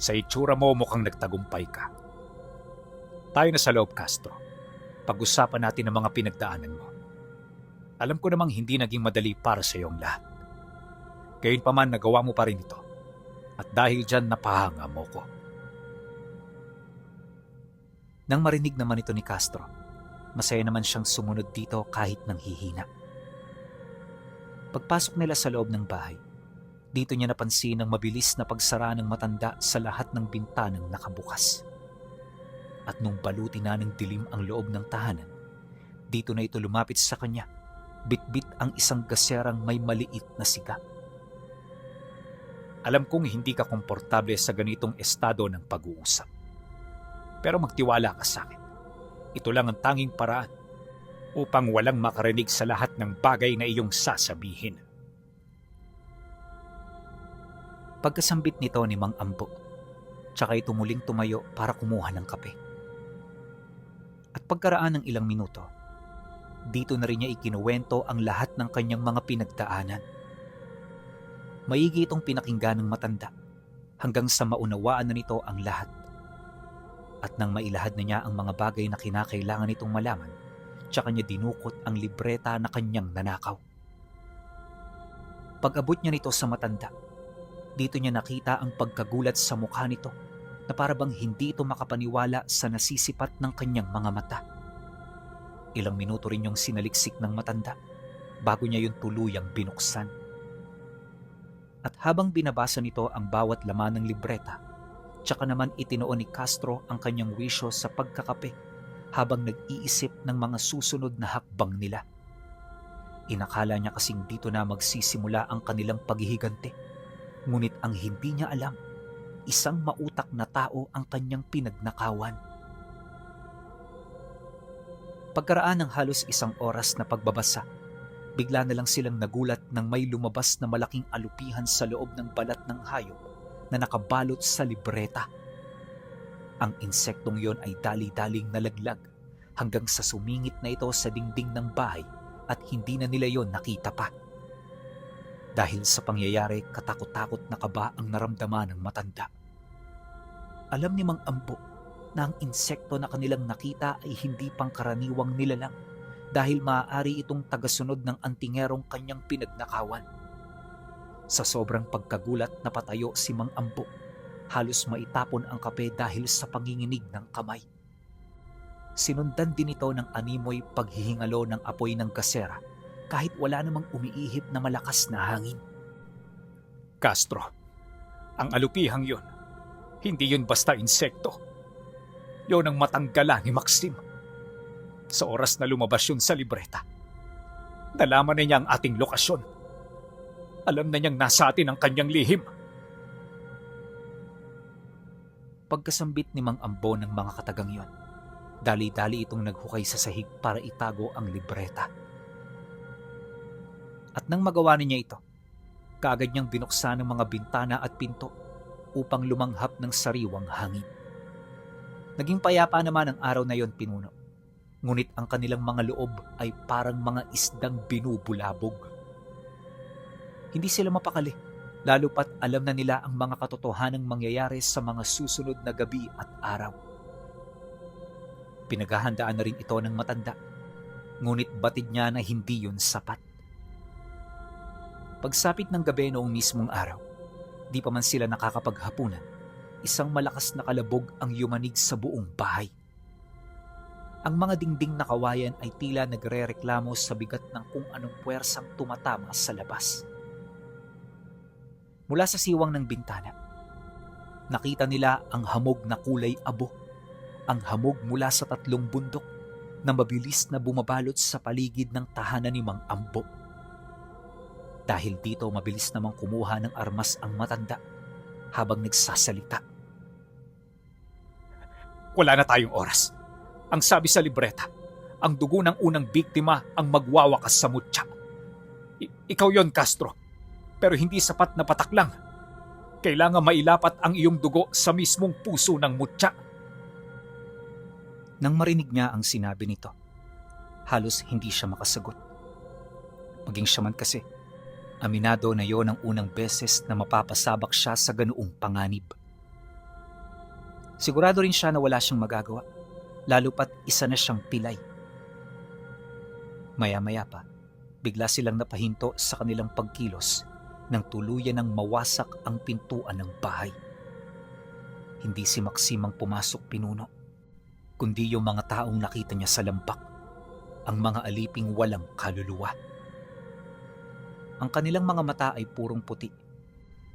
Sa itsura mo mukhang nagtagumpay ka. Tayo na sa loob, Castro. Pag-usapan natin ang mga pinagdaanan mo. Alam ko namang hindi naging madali para sa iyong lahat. Gayunpaman nagawa mo pa rin ito. At dahil dyan napahanga mo ko. Nang marinig naman ito ni Castro, masaya naman siyang sumunod dito kahit nanghihina. Pagpasok nila sa loob ng bahay, dito niya napansin ang mabilis na pagsara ng matanda sa lahat ng bintanang nakabukas. At nung baluti na ng dilim ang loob ng tahanan, dito na ito lumapit sa kanya, bit-bit ang isang gaserang may maliit na siga. Alam kong hindi ka komportable sa ganitong estado ng pag-uusap. Pero magtiwala ka sa akin. Ito lang ang tanging paraan upang walang makarinig sa lahat ng bagay na iyong sasabihin. Pagkasambit nito ni Mang Ambo, tsaka ito muling tumayo para kumuha ng kape. At pagkaraan ng ilang minuto, dito na rin niya ikinuwento ang lahat ng kanyang mga pinagdaanan. Maigi itong pinakinggan ng matanda hanggang sa maunawaan na nito ang lahat. At nang mailahad na niya ang mga bagay na kinakailangan nitong malaman, tsaka niya dinukot ang libreta na kanyang nanakaw. Pag-abot niya nito sa matanda, dito niya nakita ang pagkagulat sa mukha nito na parabang hindi ito makapaniwala sa nasisipat ng kanyang mga mata. Ilang minuto rin yung sinaliksik ng matanda bago niya yung tuluyang binuksan. At habang binabasa nito ang bawat laman ng libreta, tsaka naman itinuon ni Castro ang kanyang wisyo sa pagkakape habang nag-iisip ng mga susunod na hakbang nila. Inakala niya kasing dito na magsisimula ang kanilang paghihigante, ngunit ang hindi niya alam, isang mautak na tao ang kanyang pinagnakawan. Pagkaraan ng halos 1 oras na pagbabasa, bigla na lang silang nagulat nang may lumabas na malaking alupihan sa loob ng balat ng hayop na nakabalot sa libreta. Ang insektong yon ay dali-daling nalaglag hanggang sa sumingit na ito sa dingding ng bahay at hindi na nila yon nakita pa. Dahil sa pangyayari, katakot-takot na kaba ang naramdaman ng matanda. Alam ni Mang Ambo na ang insekto na kanilang nakita ay hindi pangkaraniwang nilalang dahil maaari itong tagasunod ng antingerong kanyang pinagnakawan. Sa sobrang pagkagulat napatayo si Mang Ambo, halos maitapon ang kape dahil sa panginginig ng kamay. Sinundan din ito ng animoy paghihingalo ng apoy ng gasera kahit wala namang umiihip na malakas na hangin. Castro, ang alupihang yon, hindi yun basta insekto. Yon ang matanggala ni Maxim. Sa oras na lumabas yun sa libreta, nalaman na niya ang ating lokasyon. Alam na niyang nasa atin ang kanyang lihim. Pagkasambit ni Mang Ambo ng mga katagang yon, dali-dali itong naghukay sa sahig para itago ang libreta. At nang magawa niya ito, kaagad niyang binuksan ang mga bintana at pinto upang lumanghap ng sariwang hangin. Naging payapa naman ang araw na yon, pinuno. Ngunit ang kanilang mga loob ay parang mga isdang binubulabog. Hindi sila mapakali, lalo pat alam na nila ang mga katotohanang mangyayari sa mga susunod na gabi at araw. Pinaghahandaan na rin ito ng matanda, ngunit batid niya na hindi yun sapat. Pagsapit ng gabi noong mismong araw, di pa man sila nakakapaghapunan, isang malakas na kalabog ang yumanig sa buong bahay. Ang mga dingding na kawayan ay tila nagre-reklamo sa bigat ng kung anong puwersang tumatama sa labas. Mula sa siwang ng bintana, nakita nila ang hamog na kulay abo, ang hamog mula sa 3 bundok na mabilis na bumabalot sa paligid ng tahanan ni Mang Ambo. Dahil dito mabilis namang kumuha ng armas ang matanda habang nagsasalita. Wala na tayong oras. Ang sabi sa libreta, ang dugo ng unang biktima ang magwawakas sa mutya. Ikaw yon, Castro. Pero hindi sapat na patak lang. Kailangan mailapat ang iyong dugo sa mismong puso ng mutya. Nang marinig niya ang sinabi nito, halos hindi siya makasagot. Maging siya man kasi, aminado na yon ang unang beses na mapapasabak siya sa ganoong panganib. Sigurado rin siya na wala siyang magagawa, lalo pat isa na siyang pilay. Maya-maya pa, bigla silang napahinto sa kanilang pagkilos nang tuluyan ng mawasak ang pintuan ng bahay. Hindi si Maxim ang pumasok, pinuno, kundi yung mga taong nakita niya sa lambak, ang mga aliping walang kaluluwa. Ang kanilang mga mata ay purong puti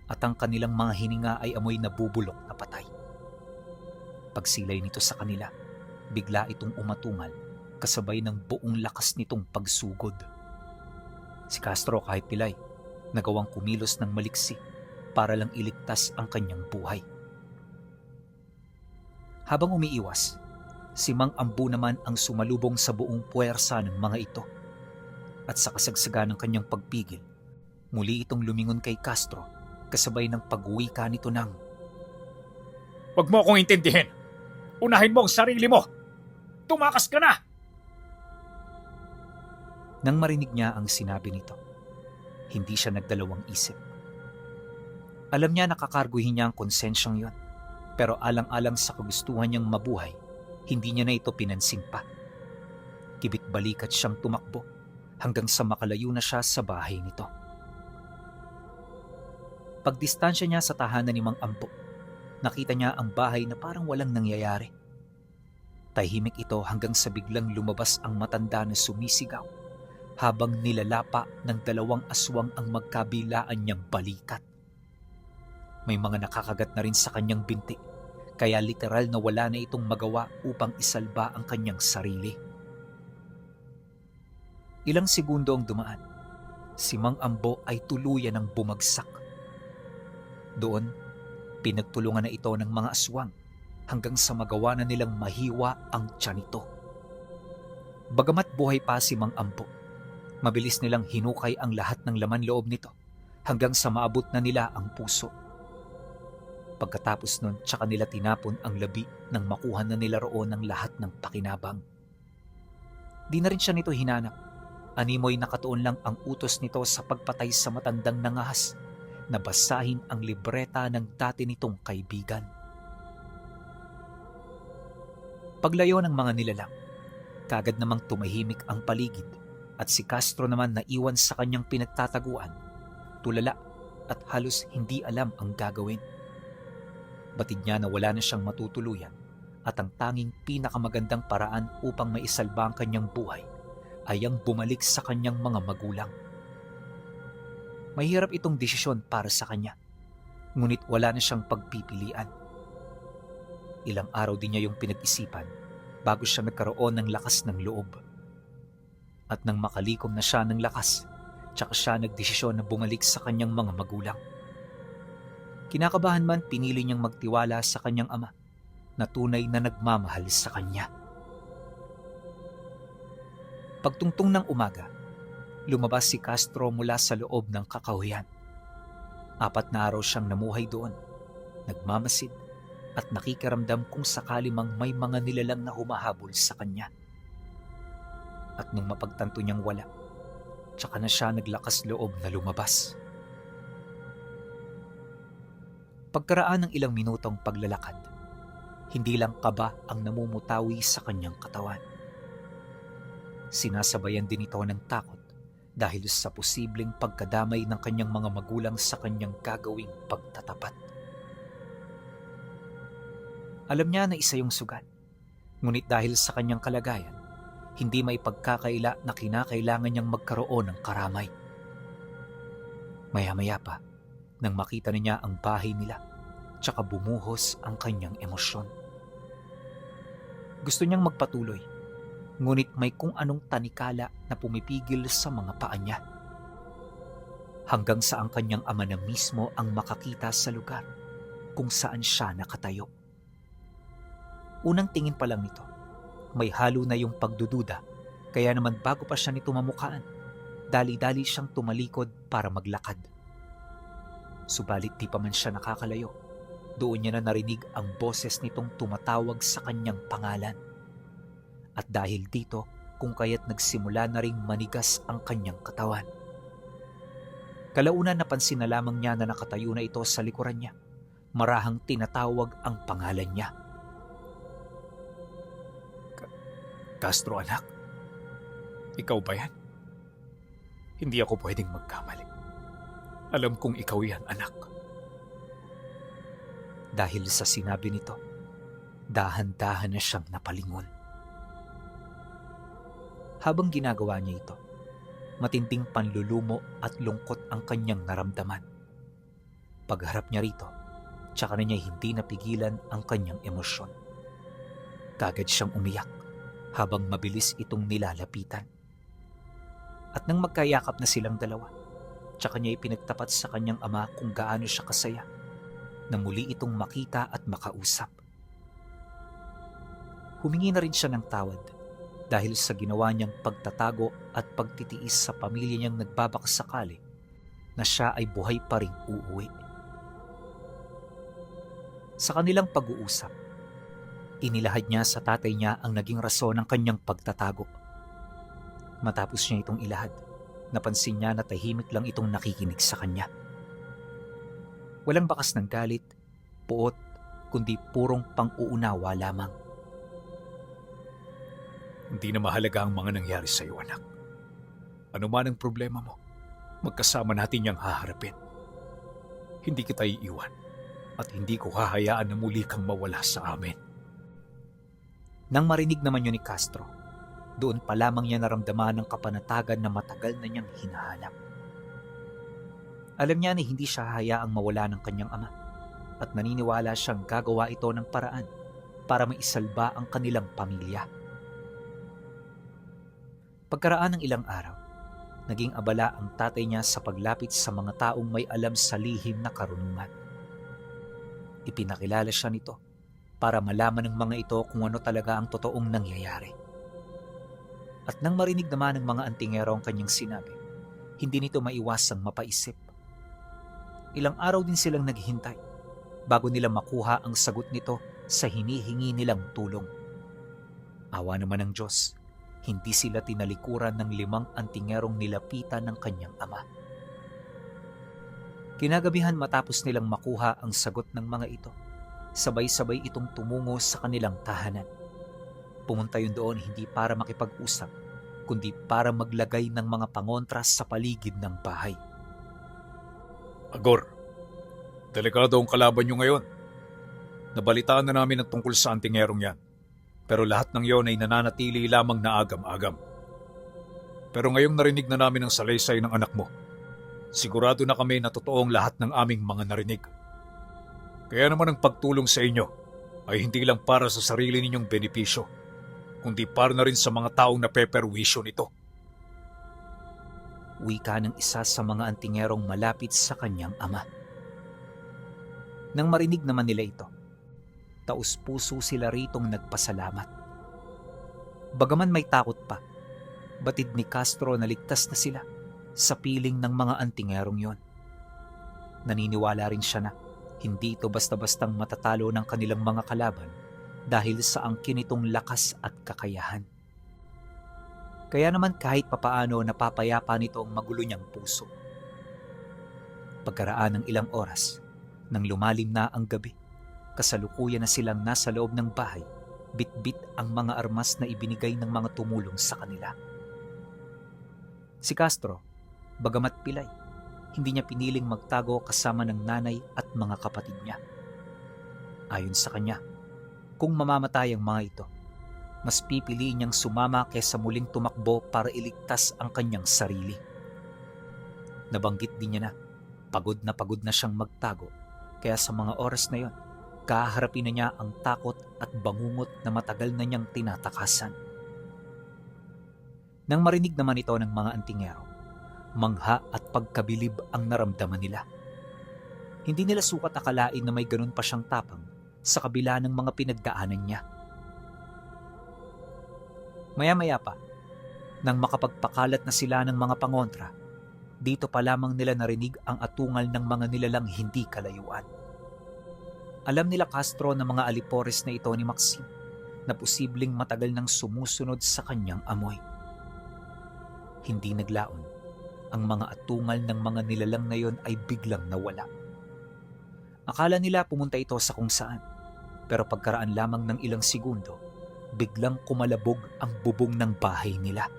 at ang kanilang mga hininga ay amoy nabubulok na patay. Pagsilay nito sa kanila, bigla itong umatungal kasabay ng buong lakas nitong pagsugod. Si Castro kahit pilay, nagawang kumilos ng maliksi para lang iligtas ang kanyang buhay. Habang umiiwas, si Mang Ambo naman ang sumalubong sa buong puwersa ng mga ito. At sa kasagsagan ng kanyang pagpigil, muli itong lumingon kay Castro kasabay ng pag-uwika nito ng, Huwag mo akong intindihin. Unahin mo ang sarili mo. Tumakas ka na! Nang marinig niya ang sinabi nito, hindi siya nagdalawang isip. Alam niya nakakarguhin niya ang konsensyang yon, pero alang-alang sa kagustuhan niyang mabuhay, hindi niya na ito pinansin pa. Kibit-balikat siyang tumakbo hanggang sa makalayo na siya sa bahay nito. Pagdistansya niya sa tahanan ni Mang Ambo, nakita niya ang bahay na parang walang nangyayari. Tahimik ito hanggang sa biglang lumabas ang matanda na sumisigaw habang nilalapa ng 2 aswang ang magkabilaan niyang balikat. May mga nakakagat na rin sa kanyang binti, kaya literal na wala na itong magawa upang isalba ang kanyang sarili. Ilang segundo ang dumaan, si Mang Ambo ay tuluyan ng bumagsak. Doon, pinagtulungan na ito ng mga aswang hanggang sa magawa na nilang mahiwa ang tiyan nito. Bagamat buhay pa si Mang Ambo, mabilis nilang hinukay ang lahat ng laman loob nito hanggang sa maabot na nila ang puso. Pagkatapos nun, tsaka nila tinapon ang labi nang makuha na nila roon ang lahat ng pakinabang. Di na rin siya nito hinanap. Animoy nakatuon lang ang utos nito sa pagpatay sa matandang nangahas na basahin ang libreta ng dati nitong kaibigan. Paglayo ng mga nilalang, kagad namang tumahimik ang paligid at si Castro naman naiwan sa kanyang pinagtataguan, tulala at halos hindi alam ang gagawin. Batid niya na wala na siyang matutuluyan at ang tanging pinakamagandang paraan upang maisalba ang kanyang buhay ay ang bumalik sa kanyang mga magulang. Mahirap itong desisyon para sa kanya, ngunit wala na siyang pagpipilian. Ilang araw din niya yung pinag-isipan bago siya nagkaroon ng lakas ng loob. At nang makalikom na siya ng lakas, tsaka siya nagdesisyon na bumalik sa kanyang mga magulang. Kinakabahan man, pinili niyang magtiwala sa kanyang ama na tunay na nagmamahal sa kanya. Pagtungtong ng umaga, lumabas si Castro mula sa loob ng kakahuyan. 4 na araw siyang namuhay doon, nagmamasid at nakikiramdam kung sakali mang may mga nilalang na humahabol sa kanya. At nung mapagtanto niyang wala, tsaka na siya naglakas loob na lumabas. Pagkaraan ng ilang minutong paglalakad, hindi lang kaba ang namumutawi sa kanyang katawan. Sinasabayan din ito ng takot dahil sa posibleng pagkadamay ng kanyang mga magulang sa kanyang gagawing pagtatapat. Alam niya na isa yung sugat, ngunit dahil sa kanyang kalagayan, hindi may pagkakaila na kinakailangan niyang magkaroon ng karamay. Maya-maya pa, nang makita niya ang bahay nila, tsaka bumuhos ang kanyang emosyon. Gusto niyang magpatuloy, ngunit may kung anong tanikala na pumipigil sa mga paa niya. Hanggang sa ang kanyang ama na mismo ang makakita sa lugar kung saan siya nakatayo. Unang tingin pa lang nito, may halo na yung pagdududa, kaya naman bago pa siya nito mamukaan, dali-dali siyang tumalikod para maglakad. Subalit di pa man siya nakakalayo, doon niya na narinig ang boses nitong tumatawag sa kanyang pangalan. At dahil dito, kung kaya't nagsimula na ring manigas ang kanyang katawan. Kalaunan napansin na lamang niya na nakatayo na ito sa likuran niya, marahang tinatawag ang pangalan niya. Castro, anak? Ikaw ba yan? Hindi ako pwedeng magkamali. Alam kong ikaw yan, anak. Dahil sa sinabi nito, dahan-dahan na siyang napalingon. Habang ginagawa niya ito, matinding panlulumo at lungkot ang kanyang naramdaman. Pagharap niya rito, tsaka na niya hindi napigilan ang kanyang emosyon. Kagad siyang umiyak habang mabilis itong nilalapitan. At nang magkayakap na silang dalawa, tsaka niya ipinagtapat sa kanyang ama kung gaano siya kasaya na muli itong makita at makausap. Humingi na rin siya ng tawad dahil sa ginawa niyang pagtatago at pagtitiis sa pamilya niyang nagbabakasakali na siya ay buhay pa ring uuwi. Sa kanilang pag-uusap, inilahad niya sa tatay niya ang naging rason ng kanyang pagtatago. Matapos niya itong ilahad, napansin niya na tahimik lang itong nakikinig sa kanya. Walang bakas ng galit, puot, kundi purong pang-uunawa lamang. Hindi na mahalaga ang mga nangyari sa iyo, anak. Ano man ang problema mo, magkasama natin niyang haharapin. Hindi kita iiwan at hindi ko hahayaan na muli kang mawala sa amin. Nang marinig naman yun ni Castro, doon pa lamang niya naramdaman ang kapanatagan na matagal na niyang hinahanap. Alam niya na hindi siya hayaang mawala ng kanyang ama at naniniwala siyang gagawa ito ng paraan para maisalba ang kanilang pamilya. Pagkaraan ng ilang araw, naging abala ang tatay niya sa paglapit sa mga taong may alam sa lihim na karunungan. Ipinakilala siya nito para malaman ng mga ito kung ano talaga ang totoong nangyayari. At nang marinig naman ng mga antingero ang kanyang sinabi, hindi nito maiwasang mapaisip. Ilang araw din silang naghihintay bago nila makuha ang sagot nito sa hinihingi nilang tulong. Awa naman ng Diyos, hindi sila tinalikuran ng 5 antingerong nilapitan ng kanyang ama. Kinagabihan matapos nilang makuha ang sagot ng mga ito, sabay-sabay itong tumungo sa kanilang tahanan. Pumunta yun doon hindi para makipag-usap, kundi para maglagay ng mga pangontras sa paligid ng bahay. Agor, delikado ang kalaban niyo ngayon. Nabalitaan na namin ang tungkol sa antingerong yan. Pero lahat ng yon ay nananatili lamang na agam-agam. Pero ngayong narinig na namin ang salaysay ng anak mo, sigurado na kami na totoong lahat ng aming mga narinig. Kaya naman ang pagtulong sa inyo ay hindi lang para sa sarili ninyong benepisyo, kundi para na rin sa mga taong napeperwisyo nito. Wika ng isa sa mga antingerong malapit sa kanyang ama. Nang marinig naman nila ito, taus-puso sila ritong nagpasalamat. Bagaman may takot pa, batid ni Castro na ligtas na sila sa piling ng mga antingerong yon. Naniniwala rin siya na hindi ito basta-bastang matatalo ng kanilang mga kalaban dahil sa angkin nitong lakas at kakayahan. Kaya naman kahit papaano napapayapa nito ang magulo niyang puso. Pagkaraan ng ilang oras, nang lumalim na ang gabi, kasalukuyan na silang nasa loob ng bahay, bit-bit ang mga armas na ibinigay ng mga tumulong sa kanila. Si Castro, bagamat pilay, hindi niya piniling magtago kasama ng nanay at mga kapatid niya. Ayon sa kanya, kung mamamatay ang mga ito, mas pipiliin niyang sumama kaysa muling tumakbo para iligtas ang kanyang sarili. Nabanggit din niya na pagod na siyang magtago, kaya sa mga oras na yon, kaharapin na niya ang takot at bangungot na matagal na niyang tinatakasan. Nang marinig naman ito ng mga antingero, mangha at pagkabilib ang naramdaman nila. Hindi nila sukat akalain na may ganun pa siyang tapang sa kabila ng mga pinagdaanan niya. Maya-maya pa, nang makapagpakalat na sila ng mga pangontra, dito pa lamang nila narinig ang atungal ng mga nilalang hindi kalayuan. Alam nila Castro na mga alipores na ito ni Maxine na posibleng matagal nang sumusunod sa kanyang amoy. Hindi naglaon, ang mga atungal ng mga nilalang na yon ay biglang nawala. Akala nila pumunta ito sa kung saan, pero pagkaraan lamang ng ilang segundo, biglang kumalabog ang bubong ng bahay nila.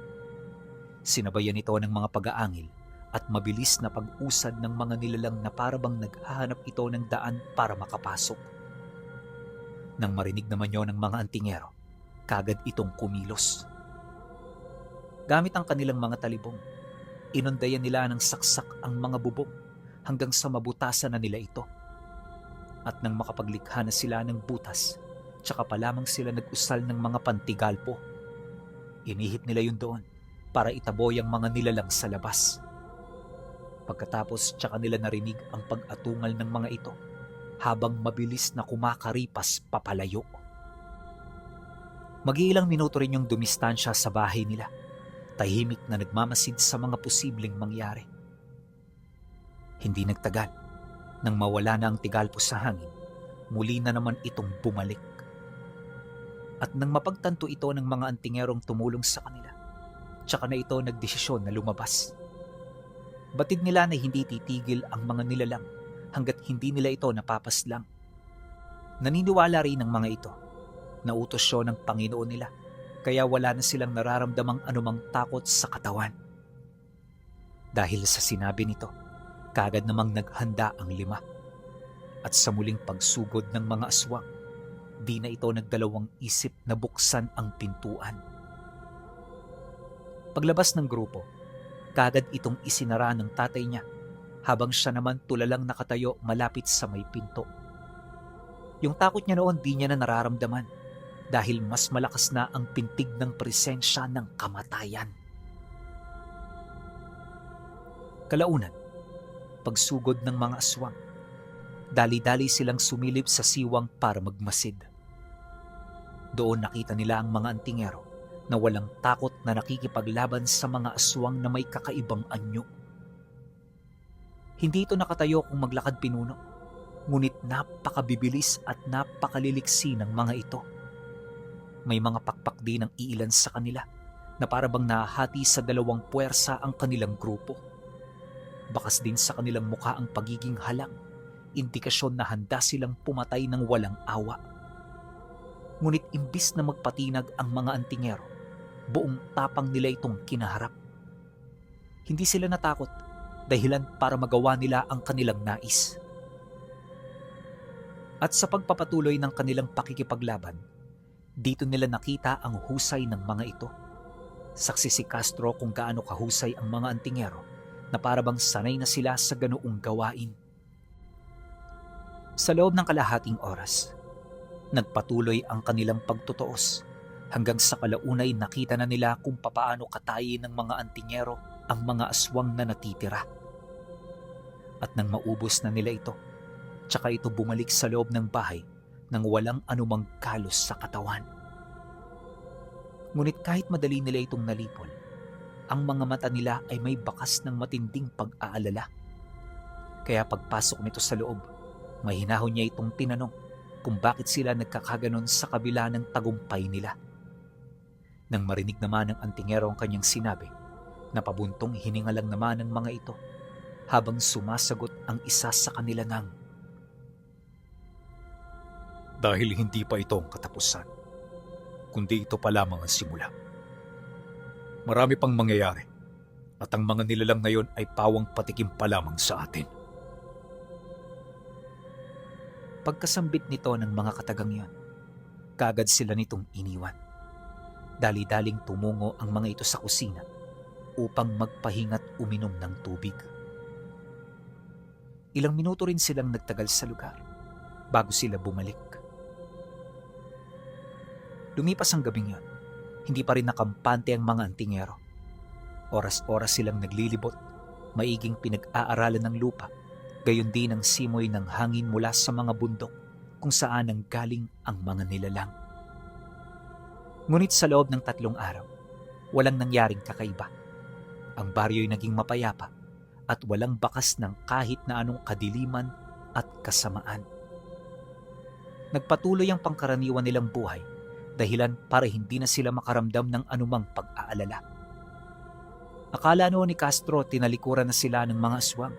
Sinabayan ito ng mga pag-aangil at mabilis na pag-usad ng mga nilalang na parabang naghahanap ito ng daan para makapasok. Nang marinig naman yon ng mga antingero, kagad itong kumilos. Gamit ang kanilang mga talibong, inundayan nila ng saksak ang mga bubong hanggang sa mabutasan na nila ito. At nang makapaglikha na sila ng butas, tsaka pa lamang sila nag-usal ng mga pantigalpo. Inihip nila yun doon para itaboy ang mga nilalang sa labas. Pagkatapos tsaka nila narinig ang pag-atungal ng mga ito habang mabilis na kumakaripas papalayo. Mag-iilang minuto rin yung dumistansya sa bahay nila, tahimik na nagmamasid sa mga posibleng mangyari. Hindi nagtagal, nang mawala na ang tigalpos sa hangin, muli na naman itong bumalik. At nang mapagtanto ito ng mga antingerong tumulong sa kanila, tsaka na ito nagdesisyon na lumabas. Batid nila na hindi titigil ang mga nilalang hanggat hindi nila ito napapaslang. Naniniwala rin ng mga ito na utos siya ng Panginoon nila, kaya wala na silang nararamdamang anumang takot sa katawan. Dahil sa sinabi nito, kaagad namang naghanda ang 5. At sa muling pagsugod ng mga aswang, di na ito nagdalawang isip na buksan ang pintuan. Paglabas ng grupo, kaagad itong isinara ng tatay niya habang siya naman tulalang nakatayo malapit sa may pinto. Yung takot niya noon di niya na nararamdaman dahil mas malakas na ang pintig ng presensya ng kamatayan. Kalaunan, pagsugod ng mga aswang, dali-dali silang sumilip sa siwang para magmasid. Doon nakita nila ang mga antingero na walang takot na nakikipaglaban sa mga aswang na may kakaibang anyo. Hindi ito nakatayo kung maglakad pinuno, ngunit napakabibilis at napakaliliksi ng mga ito. May mga pakpak din ng iilan sa kanila na parabang nahati sa 2 puwersa ang kanilang grupo. Bakas din sa kanilang mukha ang pagiging halang, indikasyon na handa silang pumatay ng walang awa. Ngunit imbis na magpatinag ang mga antingero, buong tapang nila itong kinaharap. Hindi sila natakot, dahilan para magawa nila ang kanilang nais. At sa pagpapatuloy ng kanilang pakikipaglaban, dito nila nakita ang husay ng mga ito. Saksi si Castro kung gaano kahusay ang mga antingero na parabang sanay na sila sa ganoong gawain. Sa loob ng kalahating oras, nagpatuloy ang kanilang pagtutuos hanggang sa kalaunay nakita na nila kung papaano katayin ng mga antingero ang mga aswang na natitira. At nang maubos na nila ito, tsaka ito bumalik sa loob ng bahay nang walang anumang kalos sa katawan. Ngunit kahit madali nila itong nalipol, ang mga mata nila ay may bakas ng matinding pag-aalala. Kaya pagpasok nito sa loob, mahinahon niya itong tinanong kung bakit sila nagkakaganon sa kabila ng tagumpay nila. Nang marinig naman ng antingero ang kanyang sinabi, napabuntong hininga lang naman ng mga ito habang sumasagot ang isa sa kanila ng, Dahil hindi pa ito ang katapusan, kundi ito pa lamang ang simula. Marami pang mangyayari at ang mga nilalang ngayon ay pawang patikim pa lamang sa atin. Pagkasambit nito ng mga katagang yon, kaagad sila nitong iniwan. Dali-daling tumungo ang mga ito sa kusina upang magpahinga't uminom ng tubig. Ilang minuto rin silang nagtagal sa lugar bago sila bumalik. Lumipas ang gabing yon, hindi pa rin nakampante ang mga antingero. Oras-oras silang naglilibot, maiging pinag-aaralan ng lupa, gayon din ang simoy ng hangin mula sa mga bundok kung saan ang galing ang mga nilalang. Ngunit sa loob ng 3 araw, walang nangyaring kakaiba. Ang baryo'y naging mapayapa at walang bakas ng kahit na anong kadiliman at kasamaan. Nagpatuloy ang pangkaraniwan nilang buhay, dahilan para hindi na sila makaramdam ng anumang pag-aalala. Akala noon ni Castro tinalikuran na sila ng mga aswang.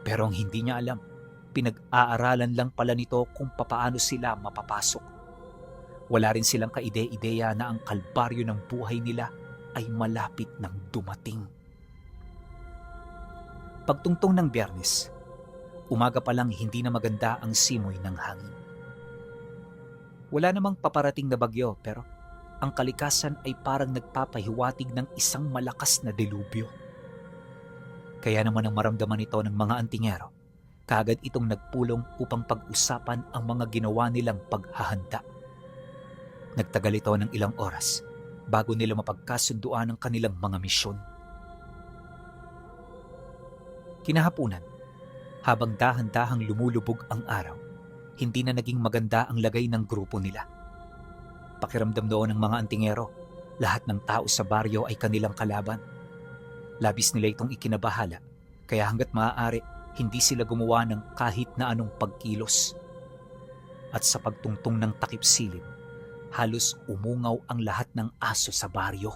Pero ang hindi niya alam, pinag-aaralan lang pala nito kung papaano sila mapapasok. Wala rin silang kaide-ideya na ang kalbaryo ng buhay nila ay malapit nang dumating. Pagtungtong ng Biyernes, umaga pa lang hindi na maganda ang simoy ng hangin. Wala namang paparating na bagyo pero ang kalikasan ay parang nagpapahiwatig ng isang malakas na delubyo. Kaya naman ang maramdaman ito ng mga antingero, kaagad itong nagpulong upang pag-usapan ang mga ginawa nilang paghahanda. Nagtagal ito ng ilang oras bago nila mapagkasunduan ang kanilang mga misyon. Kinahapunan, habang dahan-dahang lumulubog ang araw, hindi na naging maganda ang lagay ng grupo nila. Pakiramdam doon ng mga antingero, lahat ng tao sa baryo ay kanilang kalaban. Labis nila itong ikinabahala, kaya hanggat maaari, hindi sila gumawa ng kahit na anong pagkilos. At sa pagtungtong ng takip silim, halos umungaw ang lahat ng aso sa baryo.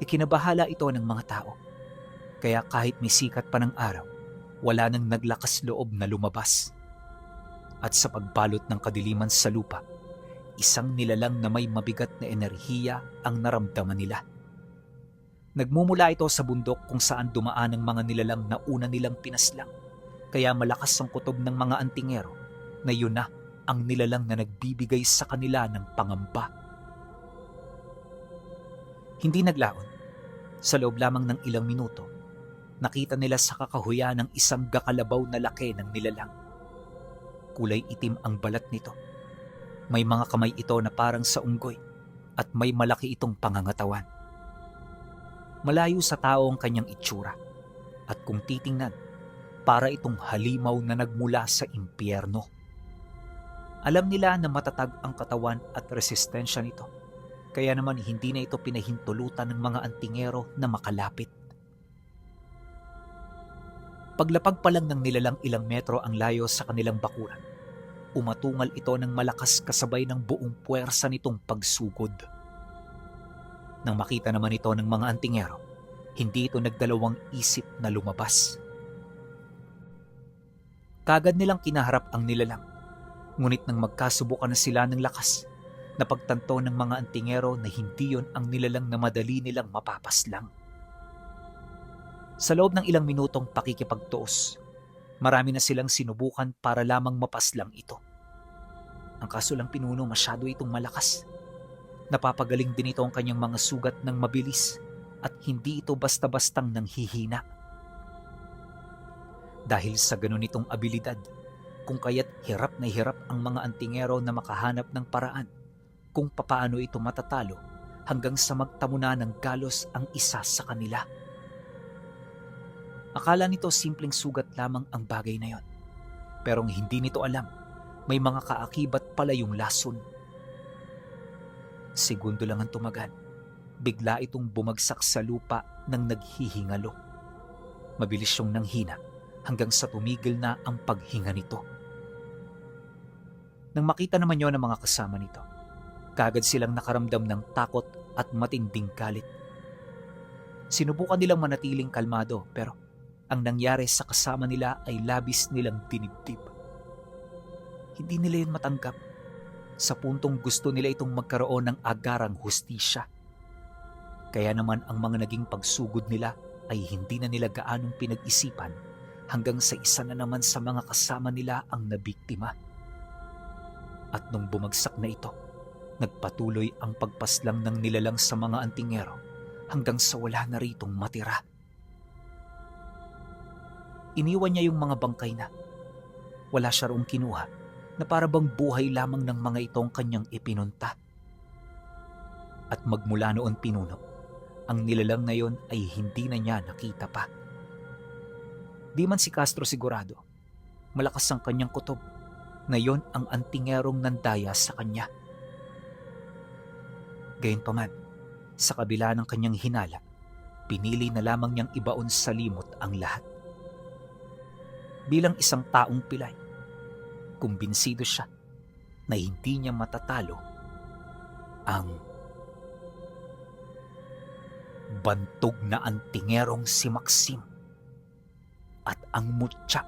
Ikinabahala ito ng mga tao, kaya kahit may sikat pa ng araw, wala nang naglakas loob na lumabas. At sa pagbalot ng kadiliman sa lupa, isang nilalang na may mabigat na enerhiya ang naramdaman nila. Nagmumula ito sa bundok kung saan dumaan ang mga nilalang na una nilang pinaslang, kaya malakas ang kutob ng mga antingero na yun na ang nilalang na nagbibigay sa kanila ng pangamba. Hindi naglaon. Sa loob lamang ng ilang minuto, nakita nila sa kakahuyan ng isang gakalabaw na laki ng nilalang. Kulay itim ang balat nito. May mga kamay ito na parang sa unggoy at may malaki itong pangangatawan. Malayo sa tao ang kanyang itsura at kung titingnan, para itong halimaw na nagmula sa impyerno. Alam nila na matatag ang katawan at resistensya nito, kaya naman hindi na ito pinahintulutan ng mga antingero na makalapit. Paglapag pa lang ng nilalang ilang metro ang layo sa kanilang bakuran, umatungal ito ng malakas kasabay ng buong puwersa nitong pagsugod. Nang makita naman ito ng mga antingero, hindi ito nagdalawang isip na lumabas. Kagad nilang kinaharap ang nilalang, ngunit nang magkasubukan na sila ng lakas, napagtanto ng mga antingero na hindi yon ang nilalang na madali nilang mapapaslang. Sa loob ng ilang minutong pakikipagtuos, marami na silang sinubukan para lamang mapaslang ito. Ang kaso lang pinuno, masyado itong malakas. Napapagaling din ito ang kanyang mga sugat ng mabilis at hindi ito basta-bastang nanghihina. Dahil sa ganun itong abilidad, kung kaya't hirap na hirap ang mga antingero na makahanap ng paraan kung papaano ito matatalo hanggang sa magtamo na ng galos ang isa sa kanila. Akala nito simpleng sugat lamang ang bagay na yon. Pero hindi nito alam, may mga kaakibat pala yung lason. Segundo lang ang tumagal, bigla itong bumagsak sa lupa nang naghihingalo. Mabilis siyang nanghina hanggang sa tumigil na ang paghinga nito. Nang makita naman yon ng mga kasama nito, kagad silang nakaramdam ng takot at matinding galit. Sinubukan nilang manatiling kalmado pero ang nangyari sa kasama nila ay labis nilang dinibdib. Hindi nila yun matanggap sa puntong gusto nila itong magkaroon ng agarang hustisya. Kaya naman ang mga naging pagsugod nila ay hindi na nila gaanong pinag-isipan hanggang sa isa na naman sa mga kasama nila ang nabiktima. At nung bumagsak na ito, nagpatuloy ang pagpaslang ng nilalang sa mga antingero hanggang sa wala na ritong matira. Iniwan niya yung mga bangkay na. Wala siya roong kinuha na para bang buhay lamang ng mga itong kanyang ipinunta. At magmula noon pinuno, ang nilalang na yon ay hindi na niya nakita pa. Di man si Castro sigurado, malakas ang kanyang kutob na yon ang antingerong nandaya sa kanya. Gayunpaman, sa kabila ng kanyang hinala, pinili na lamang niyang ibaon sa limot ang lahat. Bilang isang taong pilay, kumbinsido siya na hindi niya matatalo ang bantog na antingerong si Maxim at ang mutya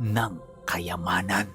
ng kayamanan.